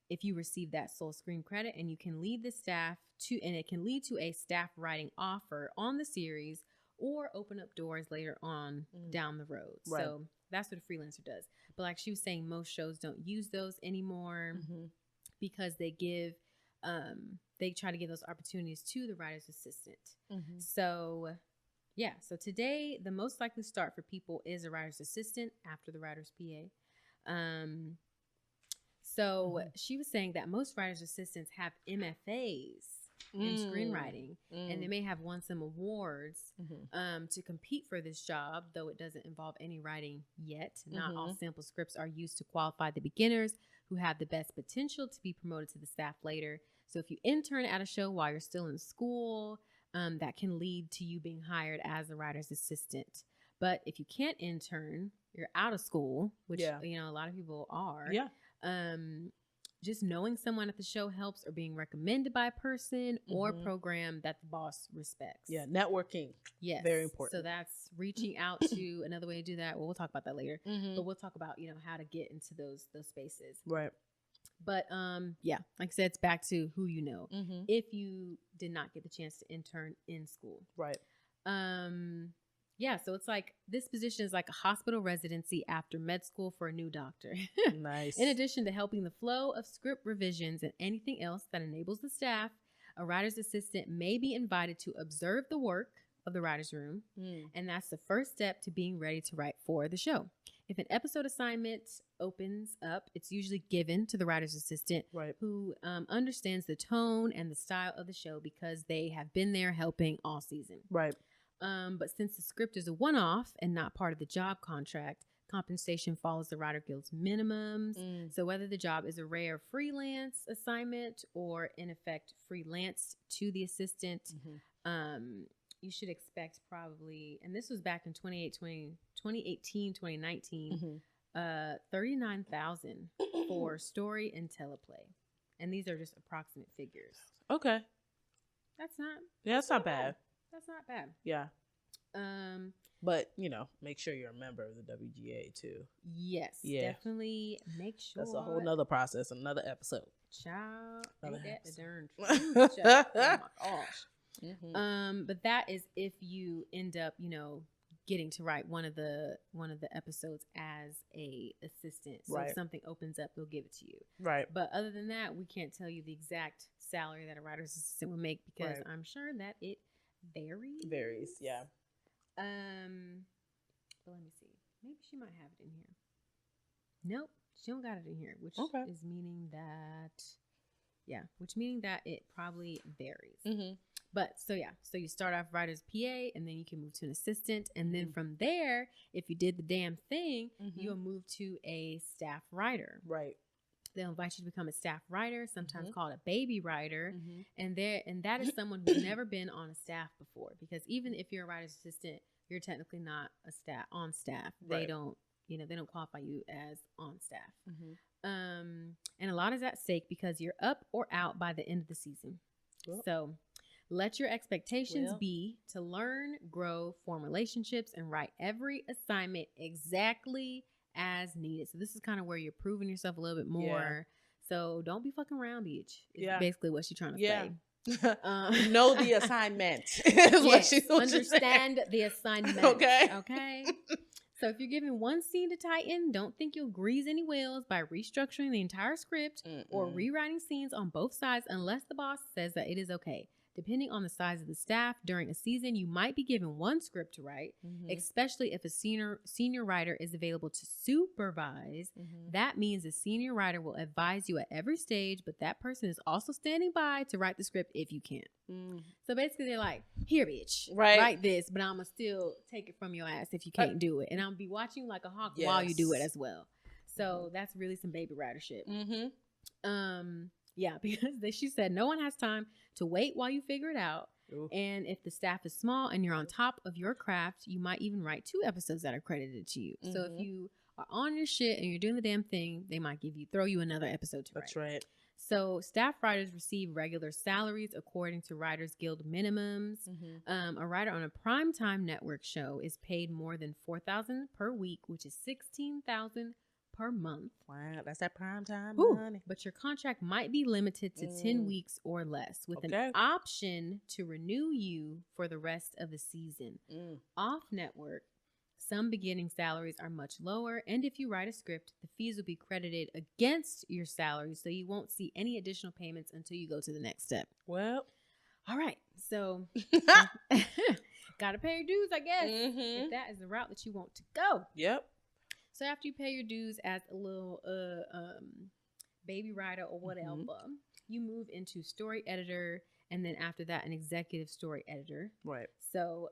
if you receive that sole screen credit, and you can lead the staff and it can lead to a staff writing offer on the series or open up doors later on down the road. So that's what a freelancer does. But like she was saying, most shows don't use those anymore because they try to give those opportunities to the writer's assistant. So today the most likely start for people is a writer's assistant after the writer's PA. She was saying that most writer's assistants have MFAs in screenwriting, and they may have won some awards to compete for this job, though it doesn't involve any writing yet. Not all sample scripts are used to qualify the beginners who have the best potential to be promoted to the staff later. So if you intern at a show while you're still in school, that can lead to you being hired as a writer's assistant. But if you can't intern, you're out of school, which a lot of people are. Just knowing someone at the show helps, or being recommended by a person or program that the boss respects. Networking. Yes. Very important. So that's reaching out to another way to do that. Well, we'll talk about that later. But we'll talk about, how to get into those spaces. Right. But like I said, it's back to who you know. If you did not get the chance to intern in school. Right. So it's like this position is like a hospital residency after med school for a new doctor. Nice. In addition to helping the flow of script revisions and anything else that enables the staff, a writer's assistant may be invited to observe the work of the writer's room. And that's the first step to being ready to write for the show. If an episode assignment opens up, it's usually given to the writer's assistant who understands the tone and the style of the show because they have been there helping all season. Right. But since the script is a one-off and not part of the job contract, compensation follows the Writer Guild's minimums. So whether the job is a rare freelance assignment or in effect freelanced to the assistant, you should expect probably, and this was back in 2018, 2019, $39,000 for story and teleplay. And these are just approximate figures. Okay. That's not. Yeah, that's not bad. That's not bad. Yeah. But, make sure you're a member of the WGA too. Yes. Yeah. Definitely make sure. That's a whole nother process, another episode. Child. Ain't that the darn truth, child. Oh my gosh. But that is if you end up, getting to write one of the episodes as a assistant. So if something opens up, they'll give it to you. Right. But other than that, we can't tell you the exact salary that a writer's assistant would make because I'm sure that it varies. Yeah. But let me see. Maybe she might have it in here. Nope, she don't got it in here, which is meaning that it probably varies. Mm-hmm. But so you start off writer's PA, and then you can move to an assistant, and then from there, if you did the damn thing, you'll move to a staff writer. Right. They'll invite you to become a staff writer, sometimes called a baby writer, and that is someone who's never been on a staff before. Because even if you're a writer's assistant, you're technically not on staff. They don't qualify you as on staff. And a lot is at stake because you're up or out by the end of the season. Yep. So let your expectations be to learn, grow, form relationships, and write every assignment exactly as needed. So this is kind of where you're proving yourself a little bit more. So don't be fucking around, bitch. Is basically what she's trying to say. Know the assignment. Understand the assignment. Okay. So if you're given one scene to tighten, don't think you'll grease any wheels by restructuring the entire script or rewriting scenes on both sides unless the boss says that it is okay. Depending on the size of the staff during a season, you might be given one script to write, especially if a senior writer is available to supervise. That means a senior writer will advise you at every stage, but that person is also standing by to write the script if you can't. So basically they're like, here, bitch, write this, but I'm going to still take it from your ass if you can't do it. And I'm going to be watching you like a hawk while you do it as well. So that's really some baby writer shit. Yeah, because she said no one has time to wait while you figure it out. Ooh. And if the staff is small and you're on top of your craft, you might even write 2 episodes that are credited to you. So if you are on your shit and you're doing the damn thing, they might throw you another episode to write. That's right. So staff writers receive regular salaries according to Writers Guild minimums. A writer on a primetime network show is paid more than $4,000 per week, which is $16,000 per month. Wow, that's that prime time money. But your contract might be limited to 10 weeks or less with an option to renew you for the rest of the season. Off network, some beginning salaries are much lower, and if you write a script, the fees will be credited against your salary, so you won't see any additional payments until you go to the next step. Well, all right, so gotta pay your dues, I guess, if that is the route that you want to go. Yep. So after you pay your dues as a little baby writer or whatever, you move into story editor, and then after that, an executive story editor. Right. So,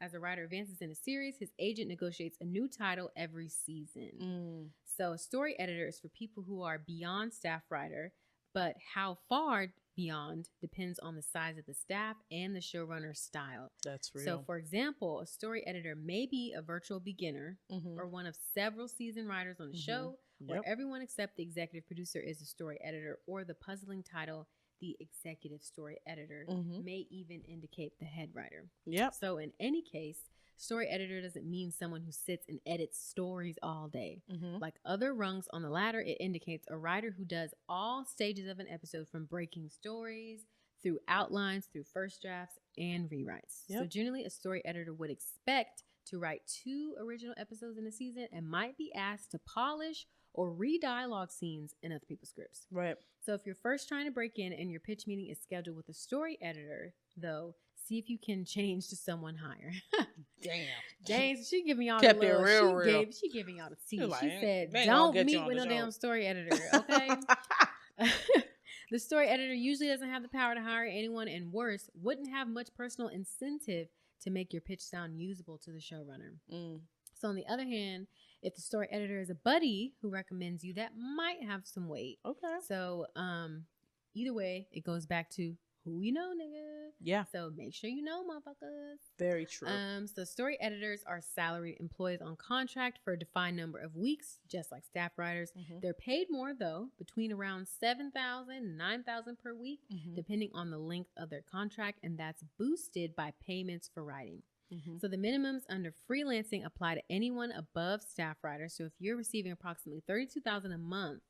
as a writer advances in a series, his agent negotiates a new title every season. So a story editor is for people who are beyond staff writer, but how far beyond depends on the size of the staff and the showrunner's style. That's real. So, for example, a story editor may be a virtual beginner or one of several seasoned writers on the show, where everyone except the executive producer is a story editor, or the puzzling title, the executive story editor, may even indicate the head writer. So, in any case, story editor doesn't mean someone who sits and edits stories all day. Like other rungs on the ladder, it indicates a writer who does all stages of an episode, from breaking stories through outlines, through first drafts, and rewrites. So generally, a story editor would expect to write 2 original episodes in a season and might be asked to polish or re-dialogue scenes in other people's scripts. Right. So if you're first trying to break in and your pitch meeting is scheduled with a story editor, though, see if you can change to someone higher. Dang, so she giving y'all Kept the little, it real. She giving y'all the tea. Like, she said, don't don't meet with no damn story editor, okay? The story editor usually doesn't have the power to hire anyone, and worse, wouldn't have much personal incentive to make your pitch sound usable to the showrunner. So on the other hand, if the story editor is a buddy who recommends you, that might have some weight. Okay. So either way, it goes back to who you know, nigga. Yeah. So make sure you know, motherfuckers. Very true. So story editors are salaried employees on contract for a defined number of weeks, just like staff writers. They're paid more, though, between around $7,000 and $9,000 per week, depending on the length of their contract, and that's boosted by payments for writing. So the minimums under freelancing apply to anyone above staff writer. So if you're receiving approximately $32,000 a month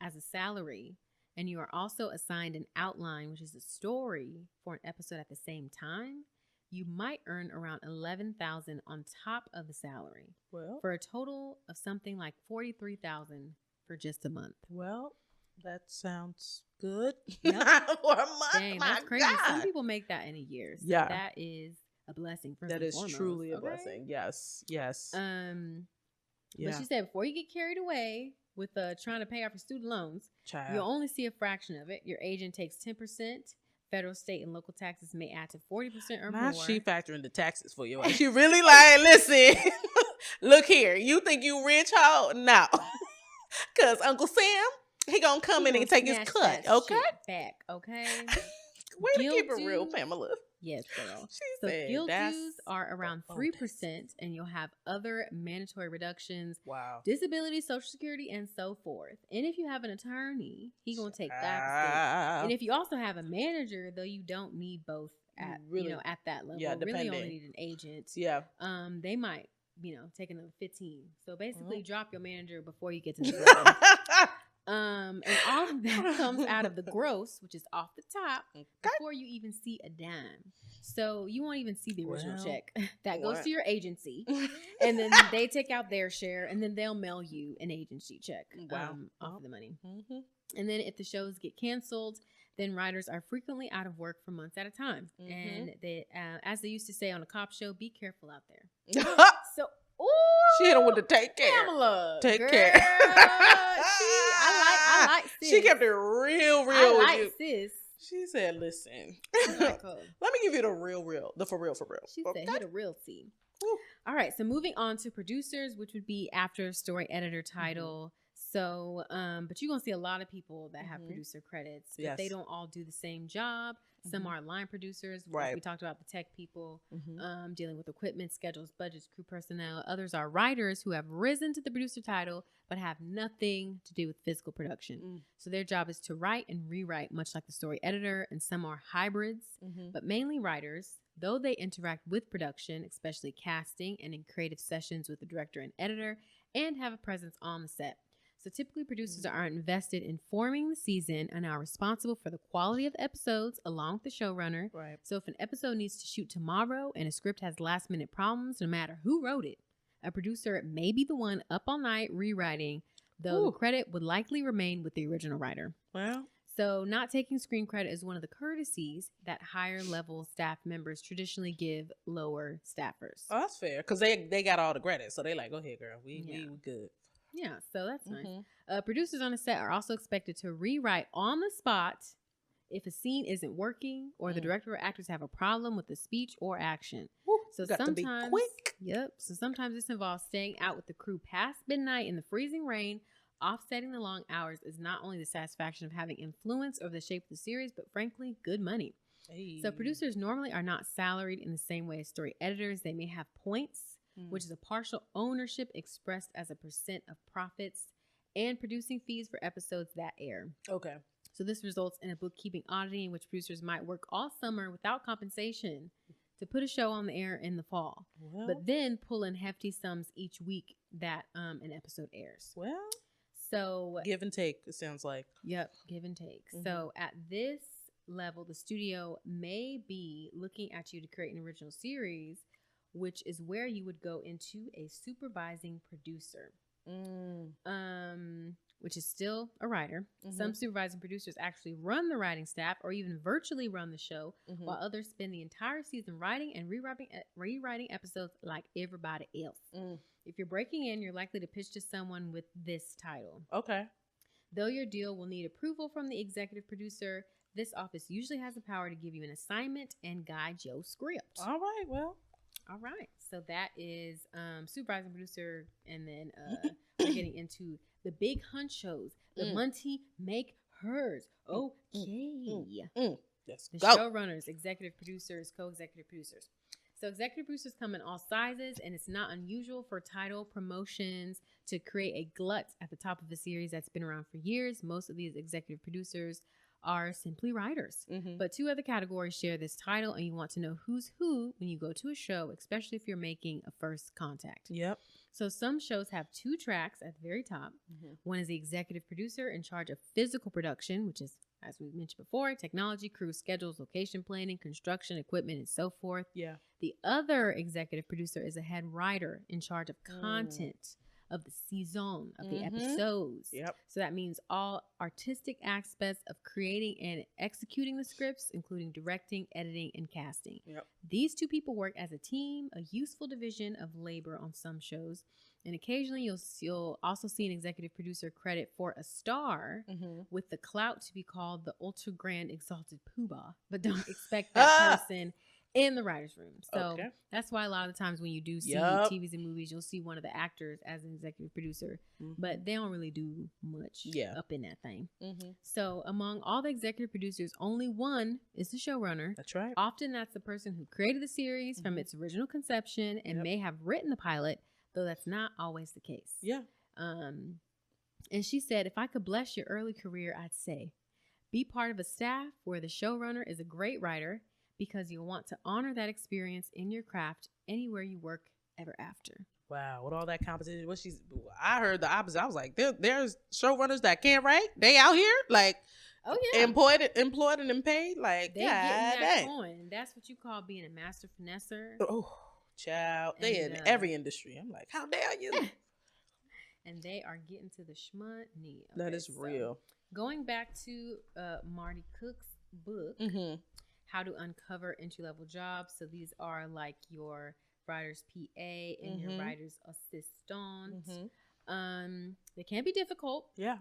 as a salary, and you are also assigned an outline, which is a story for an episode at the same time, you might earn around $11,000 on top of the salary. Well, for a total of something like $43,000 for just a month. Well, that sounds good. Yep. For a month. Dang, My that's crazy. God. Some people make that in a year. So Yeah. that is a blessing. That is foremost, truly a okay? blessing. Yes. Yes. But she said before you get carried away with trying to pay off your student loans, Child. you'll only see a fraction of it. Your agent takes 10%. Federal, state, and local taxes may add to 40% or more. She factoring the taxes for you. She really like, listen, look here. You think you rich, ho? No. Because Uncle Sam, he gonna come in and take his cut, okay? Back, okay? Way to keep it real, Pamela. Yes, girl. She said guilt dues are around 3%, and you'll have other mandatory reductions, disability, Social Security, and so forth. And if you have an attorney, he gonna take that. And if you also have a manager, though, you don't need both at at that level. Yeah, really only need an agent. Yeah. They might take another 15. So basically, drop your manager before you get to the level. And all of that comes out of the gross, which is off the top, before you even see a dime. So you won't even see the original check. That goes to your agency. And then they take out their share, and then they'll mail you an agency check off of the money. Mm-hmm. And then if the shows get canceled, then writers are frequently out of work for months at a time. Mm-hmm. And they, as they used to say on a cop show, be careful out there. So, she hit him with the take care. Pamela, take girl, care. I like sis. She kept it real I with like you. Sis. She said, listen, let me give you the real, the for real. She said, hit a real tea. All right, so moving on to producers, which would be after story editor title. Mm-hmm. So, but you're going to see a lot of people that have producer credits, but they don't all do the same job. Some are line producers. Right. We talked about the tech people dealing with equipment, schedules, budgets, crew personnel. Others are writers who have risen to the producer title but have nothing to do with physical production. So their job is to write and rewrite, much like the story editor, and some are hybrids, but mainly writers, though they interact with production, especially casting and in creative sessions with the director and editor, and have a presence on the set. So typically producers are invested in forming the season and are responsible for the quality of the episodes along with the showrunner. Right. So if an episode needs to shoot tomorrow and a script has last minute problems, no matter who wrote it, a producer may be the one up all night rewriting, though the credit would likely remain with the original writer. Well, so not taking screen credit is one of the courtesies that higher level staff members traditionally give lower staffers. Oh, that's fair, because they got all the credit. So they like, go ahead, girl. We good. Yeah, so that's nice. Producers on the set are also expected to rewrite on the spot if a scene isn't working or the director or actors have a problem with the speech or action. So sometimes, to be quick. So sometimes this involves staying out with the crew past midnight in the freezing rain. Offsetting the long hours is not only the satisfaction of having influence over the shape of the series, but frankly, good money. Hey. So producers normally are not salaried in the same way as story editors. They may have points, which is a partial ownership expressed as a % of profits, and producing fees for episodes that air. Okay. So this results in a bookkeeping oddity in which producers might work all summer without compensation to put a show on the air in the fall, but then pull in hefty sums each week that an episode airs. Well, so give and take, it sounds like. Yep, give and take. So at this level, the studio may be looking at you to create an original series, which is where you would go into a supervising producer, which is still a writer. Some supervising producers actually run the writing staff or even virtually run the show, while others spend the entire season writing and rewriting episodes like everybody else. If you're breaking in, you're likely to pitch to someone with this title. Okay. Though your deal will need approval from the executive producer, this office usually has the power to give you an assignment and guide your script. All right, well. All right, so that is supervising producer, and then we're getting into the big hunchos, the Monty make hers. Okay. Let's the go. Showrunners, executive producers, co-executive producers. So executive producers come in all sizes, and it's not unusual for title promotions to create a glut at the top of a series that's been around for years. Most of these executive producers are simply writers. But two other categories share this title, and you want to know who's who when you go to a show, especially if you're making a first contact. Yep. So some shows have 2 tracks at the very top. One is the executive producer in charge of physical production, which is as we mentioned before, technology, crew schedules, location planning, construction, equipment, and so forth. Yeah. The other executive producer is a head writer in charge of content, of the season, of the episodes. Yep. So that means all artistic aspects of creating and executing the scripts, including directing, editing, and casting. Yep. These two people work as a team, a useful division of labor on some shows. And occasionally you'll also see an executive producer credit for a star with the clout to be called the ultra grand exalted poobah, but don't expect that person in the writer's room. So that's why a lot of the times when you do see TVs and movies, you'll see one of the actors as an executive producer, but they don't really do much up in that thing. So among all the executive producers, only one is the showrunner. That's right. Often that's the person who created the series from its original conception and may have written the pilot, though that's not always the case. Yeah. And she said, if I could bless your early career, I'd say, be part of a staff where the showrunner is a great writer, because you'll want to honor that experience in your craft anywhere you work ever after. Wow, with all that competition, I heard the opposite. I was like, there's showrunners that can't write. They out here like, employed and paid. Like, they getting that coin. That's what you call being a master finesser. Oh, child, they in every industry. I'm like, how dare you? And they are getting to the shmoney. That is real. Going back to Marty Cook's book. How to Uncover Entry-Level Jobs. So these are like your writer's PA and your writer's assistant. They can be difficult. Yeah.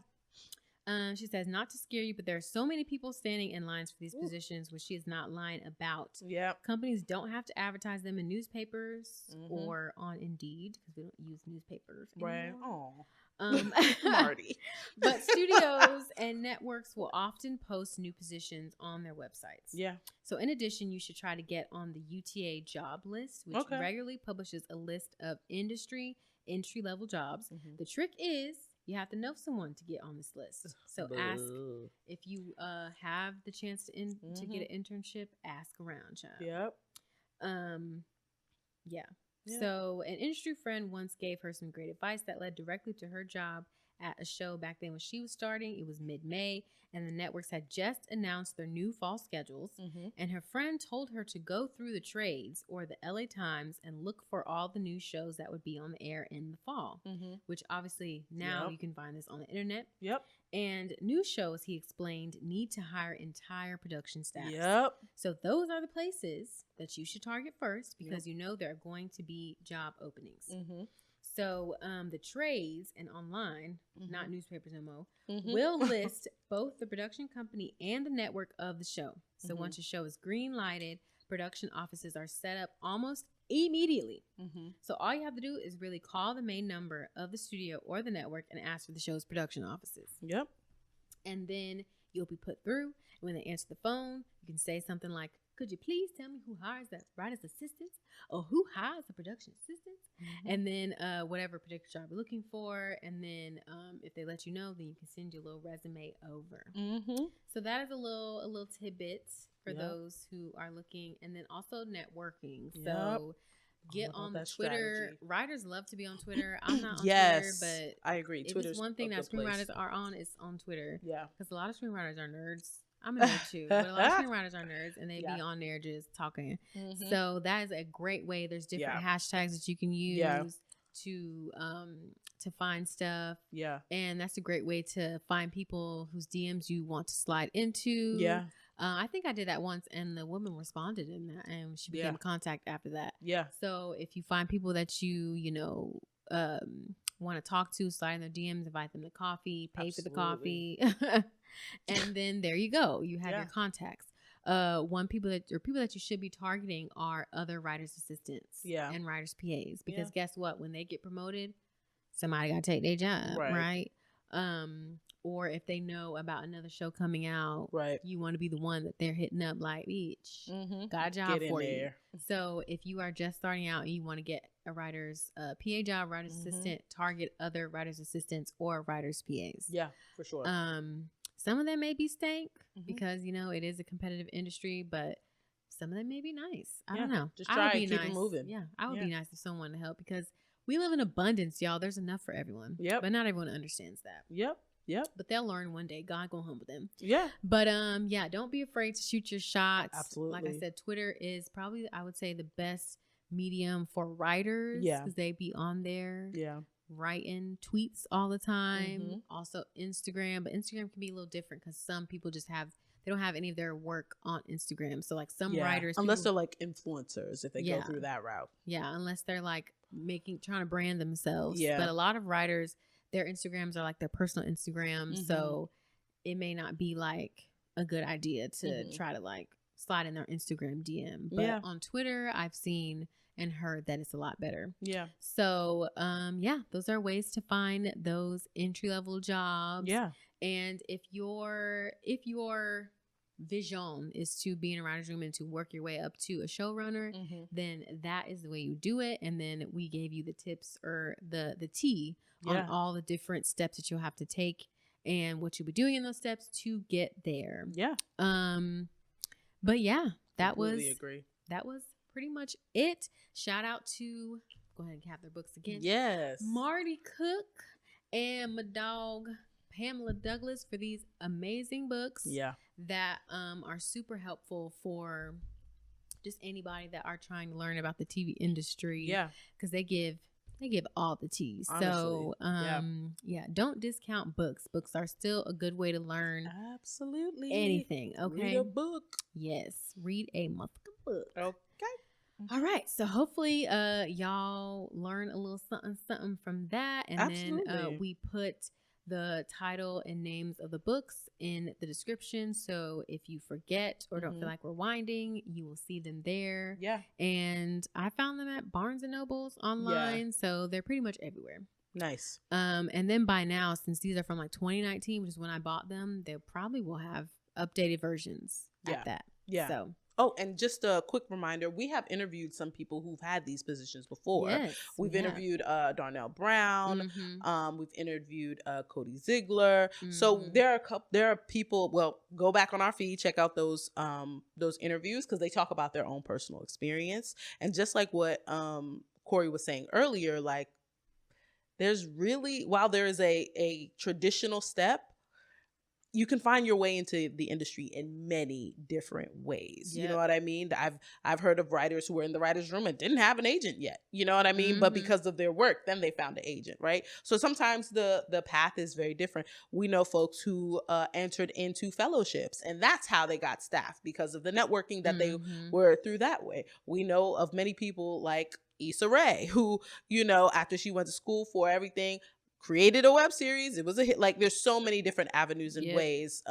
She says, not to scare you, but there are so many people standing in lines for these positions, which she is not lying about. Yeah. Companies don't have to advertise them in newspapers or on Indeed, because we don't use newspapers anymore. Right. Marty. But studios and networks will often post new positions on their websites. Yeah. So in addition, you should try to get on the UTA job list, which regularly publishes a list of industry entry-level jobs. The trick is you have to know someone to get on this list. So ask if you have the chance to get an internship, ask around, child. Yep. Yeah. So an industry friend once gave her some great advice that led directly to her job at a show back then when she was starting. It was mid-May, and the networks had just announced their new fall schedules. And her friend told her to go through the trades or the LA Times and look for all the new shows that would be on the air in the fall, which obviously now you can find this on the internet. And new shows, he explained, need to hire entire production staffs. So those are the places that you should target first, because you know there are going to be job openings. So the trades and online, not newspapers no more, will list both the production company and the network of the show. So once a show is green lighted, production offices are set up almost immediately. So all you have to do is really call the main number of the studio or the network and ask for the show's production offices. And then you'll be put through. And when they answer the phone, you can say something like, could you please tell me who hires that writer's assistant, or who hires the production assistant? And then whatever particular job you're looking for. And then if they let you know, then you can send your little resume over. So that is a little tidbit for those who are looking. And then also networking. So get on the Twitter. Strategy. Writers love to be on Twitter. I'm not on Twitter, but I agree. Twitter's one thing that screenwriters are on is on Twitter. Yeah. Because a lot of screenwriters are nerds. I'm a nerd too, but a lot of screenwriters are nerds, and they be on there just talking. So that is a great way. There's different hashtags that you can use to find stuff. And that's a great way to find people whose DMs you want to slide into. I think I did that once, and the woman responded in that, and she became a contact after that. So if you find people that you know want to talk to, slide in their DMs, invite them to coffee, pay for the coffee. And then there you go. You have your contacts. People that you should be targeting are other writers' assistants and writers' PAs, because guess what? When they get promoted, somebody got to take their job, right? Or if they know about another show coming out, you want to be the one that they're hitting up like, bitch, got a job for you. So if you are just starting out and you want to get a writer's PA job, writer's assistant, target other writers' assistants or writers' PAs. Yeah, for sure. Some of them may be stank because, you know, it is a competitive industry, but some of them may be nice. I don't know. Just try and keep it moving. Yeah, I would be nice if someone to help, because we live in abundance, y'all. There's enough for everyone. But not everyone understands that. Yep. But they'll learn one day. God gonna humble them. Yeah. But yeah, don't be afraid to shoot your shots. Absolutely. Like I said, Twitter is probably, I would say, the best medium for writers. Yeah. Because they be on there. Yeah. Writing tweets all the time. Also Instagram. But Instagram can be a little different because some people just they don't have any of their work on Instagram. So like some writers. Unless they're like influencers, if they go through that route. Yeah. Unless they're like trying to brand themselves. Yeah. But a lot of writers, their Instagrams are like their personal Instagrams. So it may not be like a good idea to try to like slide in their Instagram DM. But on Twitter, I've seen and heard that it's a lot better. Yeah. So, those are ways to find those entry-level jobs. Yeah. And if your vision is to be in a writer's room and to work your way up to a showrunner, then that is the way you do it. And then we gave you the tips or the tea on all the different steps that you'll have to take and what you'll be doing in those steps to get there. Yeah. But yeah, that was pretty much it. Shout out to, go ahead and have their books again. Yes. Marty Cook and my dog Pamela Douglas for these amazing books. Yeah. That are super helpful for just anybody that are trying to learn about the TV industry. Yeah. Because they give all the tea. Honestly, so don't discount books. Books are still a good way to learn absolutely anything. Okay. Read a book. Yes. Read a motherfucking book. Okay. All right. So hopefully y'all learn a little something from that. And then we put the title and names of the books in the description. So if you forget or don't feel like rewinding, you will see them there. Yeah. And I found them at Barnes and Nobles online. Yeah. So they're pretty much everywhere. Nice. And then by now, since these are from like 2019, which is when I bought them, they probably will have updated versions at that. Yeah. So. Oh, and just a quick reminder, we have interviewed some people who've had these positions before. Yes, we've interviewed Darnell Brown. We've interviewed Cody Ziegler. So there are people, well, go back on our feed, check out those interviews because they talk about their own personal experience. And just like what Cory was saying earlier, like there's really, while there is a traditional step, you can find your way into the industry in many different ways. Yep. You know what I mean? I've heard of writers who were in the writer's room and didn't have an agent yet. You know what I mean? But because of their work, then they found an agent, right? So sometimes the path is very different. We know folks who entered into fellowships, and that's how they got staff because of the networking that they were through that way. We know of many people like Issa Rae, who, you know, after she went to school for everything, created a web series. It was a hit. Like there's so many different avenues and ways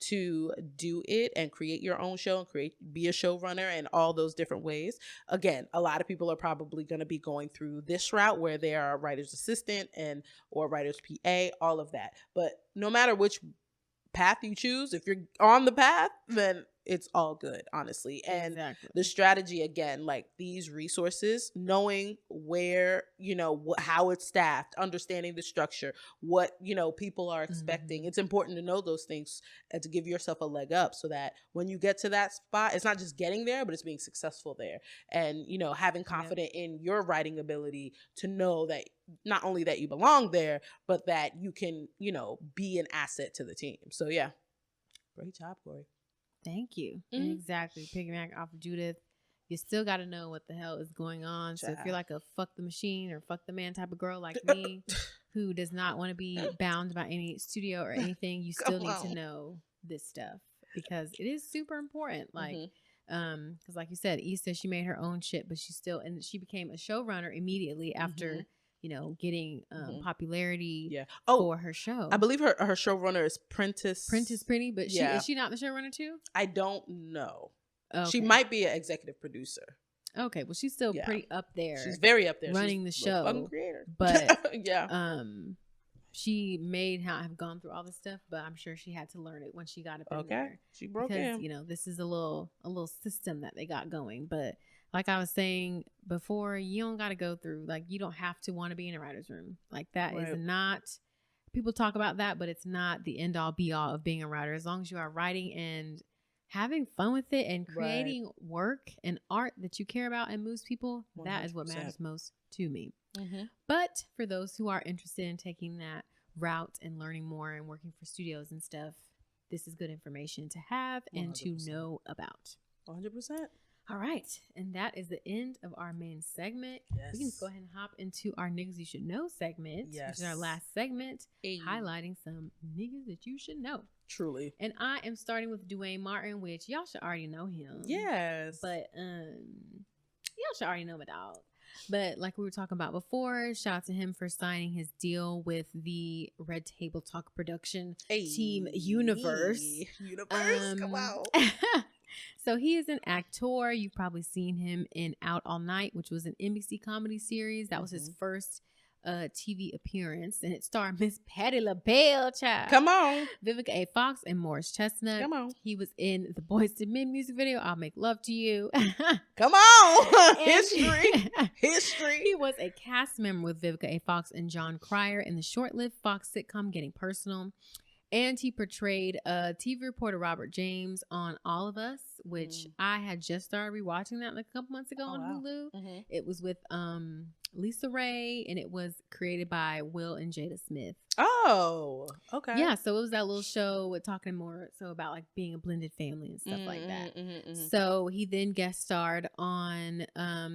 to do it and create your own show and be a showrunner and all those different ways. Again, a lot of people are probably going to be going through this route where they are a writer's assistant or writer's PA, all of that. But no matter which path you choose, if you're on the path, then it's all good, honestly. And the strategy, again, like these resources, knowing where, you know, how it's staffed, understanding the structure, what, you know, people are expecting. It's important to know those things and to give yourself a leg up so that when you get to that spot, it's not just getting there, but it's being successful there. And, you know, having confidence in your writing ability to know that not only that you belong there, but that you can, you know, be an asset to the team. So yeah, great job, Cory. Thank you. And exactly. Piggyback off of Judith, you still got to know what the hell is going on. So if you're like a fuck the machine or fuck the man type of girl like me, who does not want to be bound by any studio or anything, you still need to know this stuff because it is super important. Like, because like you said, Issa, she made her own shit, but she became a showrunner immediately after you know, getting popularity for her show. I believe her showrunner is Prentice Pretty, but is she not the showrunner too? I don't know. Okay. She might be an executive producer. Okay, well, she's still pretty up there. She's very up there. Running the show. Fun creator. But she may not have gone through all this stuff, but I'm sure she had to learn it when she got up in there. She broke in. You know, this is a little system that they got going, but like I was saying before, you don't got to go through, like, you don't have to want to be in a writer's room. Like, that is not, people talk about that, but it's not the end all be all of being a writer. As long as you are writing and having fun with it and creating work and art that you care about and moves people, 100%. That is what matters most to me. But for those who are interested in taking that route and learning more and working for studios and stuff, this is good information to have and 100%. to know about. 100%. All right. And that is the end of our main segment. Yes. We can just go ahead and hop into our Niggas You Should Know segment, Yes. which is our last segment, Hey. highlighting some niggas that you should know. Truly. And I am starting with Dwayne Martin, which y'all should already know him. Yes. But y'all should already know my dog. But like we were talking about before, shout out to him for signing his deal with the Red Table Talk production team Universe. Come on. So he is an actor. You've probably seen him in Out All Night, which was an NBC comedy series. That was his first TV appearance, and it starred Miss Patti LaBelle, child. Come on. Vivica A. Fox and Morris Chestnut. Come on. He was in the Boyz II Men music video, I'll Make Love to You. Come on. History. He was a cast member with Vivica A. Fox and John Cryer in the short-lived Fox sitcom Getting Personal. And he portrayed TV reporter Robert James on All of Us, which I had just started rewatching that like a couple months ago on Hulu. Mm-hmm. It was with Lisa Ray, and it was created by Will and Jada Smith. Oh, okay. Yeah, so it was that little show with talking more so about like being a blended family and stuff like that. So he then guest starred on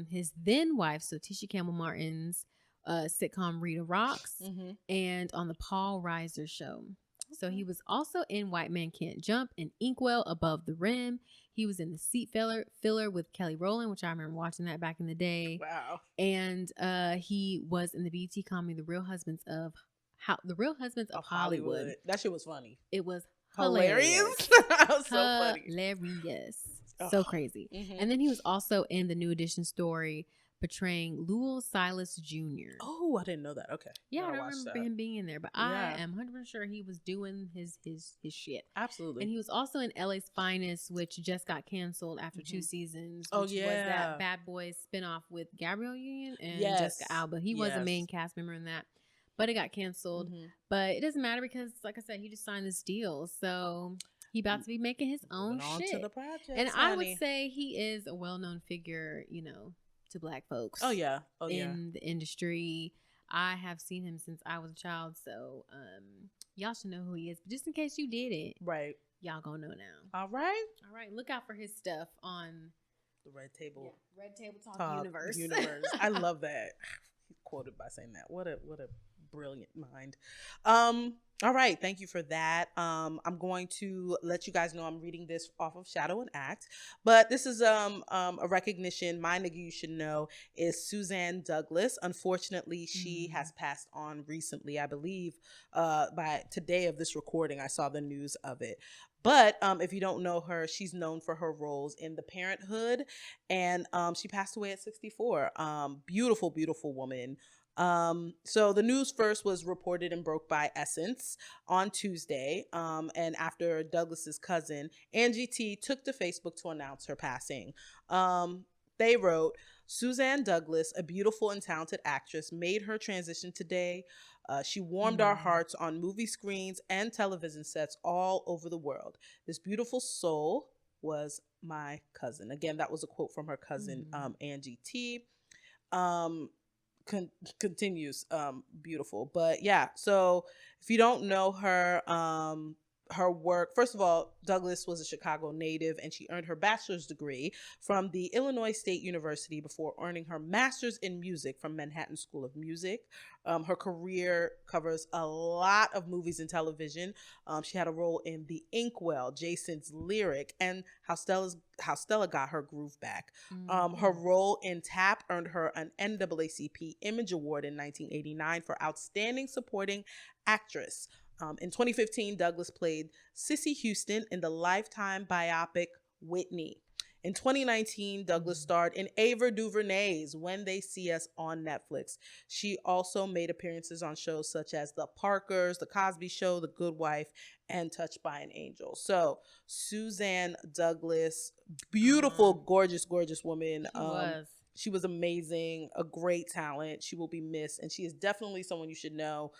his then wife, so Tisha Campbell Martin's sitcom Rita Rocks, and on the Paul Reiser show. So he was also in White Man Can't Jump and Inkwell Above the Rim. He was in The Seat Filler with Kelly Rowland, which I remember watching that back in the day. Wow. And he was in the BET comedy The Real Husbands of Hollywood. That shit was funny. It was hilarious. That was so funny. Hilarious. So crazy. And then he was also in the New Edition story portraying Lowell Silas Jr. Oh, I didn't know that. Okay. Yeah, I remember him being in there, but I am 100% sure he was doing his shit. Absolutely. And he was also in LA's Finest, which just got canceled after 2 seasons. Oh, which was that Bad Boys spinoff with Gabrielle Union and Jessica Alba. He was a main cast member in that, but it got canceled. But it doesn't matter because, like I said, he just signed this deal, so he about to be making his own shit. To the project, and I would say he is a well-known figure, you know, to Black folks. In the industry. I have seen him since I was a child, so y'all should know who he is. But just in case you didn't, right? Y'all gonna know now. All right. Look out for his stuff on the Red Table. Red Table Talk Universe. I love that. He quoted by saying that. What a brilliant mind. All right, thank you for that. I'm going to let you guys know I'm reading this off of Shadow and Act, but this is a recognition. My nigga you should know is Suzanne Douglas. Unfortunately, she has passed on recently. I believe by today of this recording, I saw the news of it. But if you don't know her, she's known for her roles in The Parenthood, and she passed away at 64. Beautiful, beautiful woman. So the news first was reported and broke by Essence on Tuesday. And after Douglas's cousin, Angie T, took to Facebook to announce her passing. They wrote, Suzanne Douglas, a beautiful and talented actress, made her transition today. She warmed our hearts on movie screens and television sets all over the world. This beautiful soul was my cousin. Again, that was a quote from her cousin, Angie T. Continues beautiful, but yeah, so if you don't know her, her work, first of all, Douglas was a Chicago native, and she earned her bachelor's degree from the Illinois State University before earning her master's in music from Manhattan School of Music. Her career covers a lot of movies and television. She had a role in The Inkwell, Jason's Lyric, and How Stella Got Her Groove Back. Her role in Tap earned her an NAACP Image Award in 1989 for Outstanding Supporting Actress. In 2015, Douglas played Cissy Houston in the Lifetime biopic Whitney. In 2019, Douglas starred in Ava DuVernay's When They See Us on Netflix. She also made appearances on shows such as The Parkers, The Cosby Show, The Good Wife, and Touched by an Angel. So, Suzanne Douglas, beautiful, gorgeous, gorgeous woman. She was amazing, a great talent. She will be missed, and she is definitely someone you should know.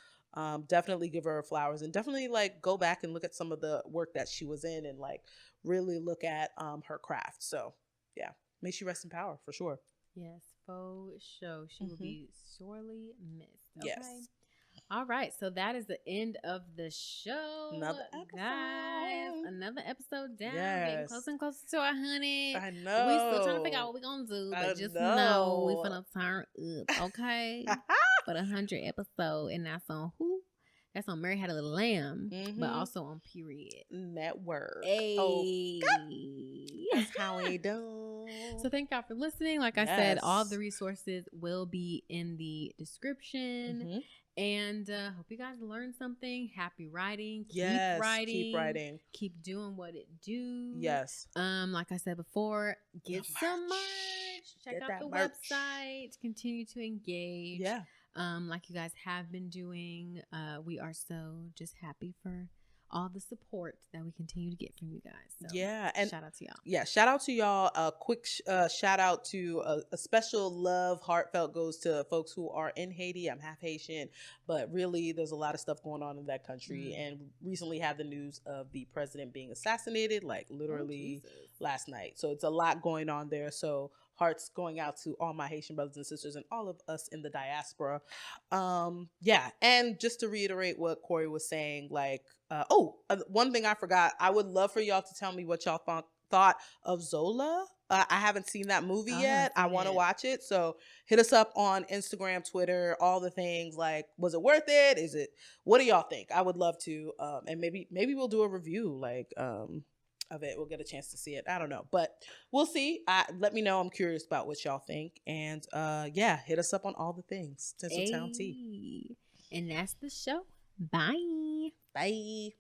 Definitely give her flowers, and definitely like go back and look at some of the work that she was in, and like really look at her craft. So yeah, may she rest in power for sure. Yes, faux show. She will be sorely missed. Okay. Yes. All right, so that is the end of the show. Another episode. Guys, another episode down. Yes. Getting closer and closer to our 100. I know. We still trying to figure out what we're going to do, but just know we finna turn up, okay? For the 100 episode, and that's on who? That's on Mary Had a Little Lamb, but also on Period Network. Hey. Oh, that's how we do. So thank y'all for listening. Like I said, all the resources will be in the description. And hope you guys learned something. Happy writing. Keep writing. Keep writing. Keep doing what it do. Yes. Like I said before, get some merch. Check out the website. Continue to engage. Yeah. Like you guys have been doing. We are so just happy for all the support that we continue to get from you guys. So yeah, and shout out to y'all. Yeah, shout out to y'all. A quick shout out to a special love, heartfelt goes to folks who are in Haiti. I'm half Haitian, but really there's a lot of stuff going on in that country. And recently had the news of the president being assassinated, like literally last night. So it's a lot going on there. So hearts going out to all my Haitian brothers and sisters and all of us in the diaspora. Yeah, and just to reiterate what Cory was saying, like, one thing I forgot. I would love for y'all to tell me what y'all thought of Zola. I haven't seen that movie yet. I want to watch it. So hit us up on Instagram, Twitter, all the things. Like, was it worth it? What do y'all think? I would love to. And maybe we'll do a review, like, of it. We'll get a chance to see it. I don't know, but we'll see. Let me know. I'm curious about what y'all think. And yeah, hit us up on all the things. Tinsel Town Tea. And that's the show. Bye. Bye.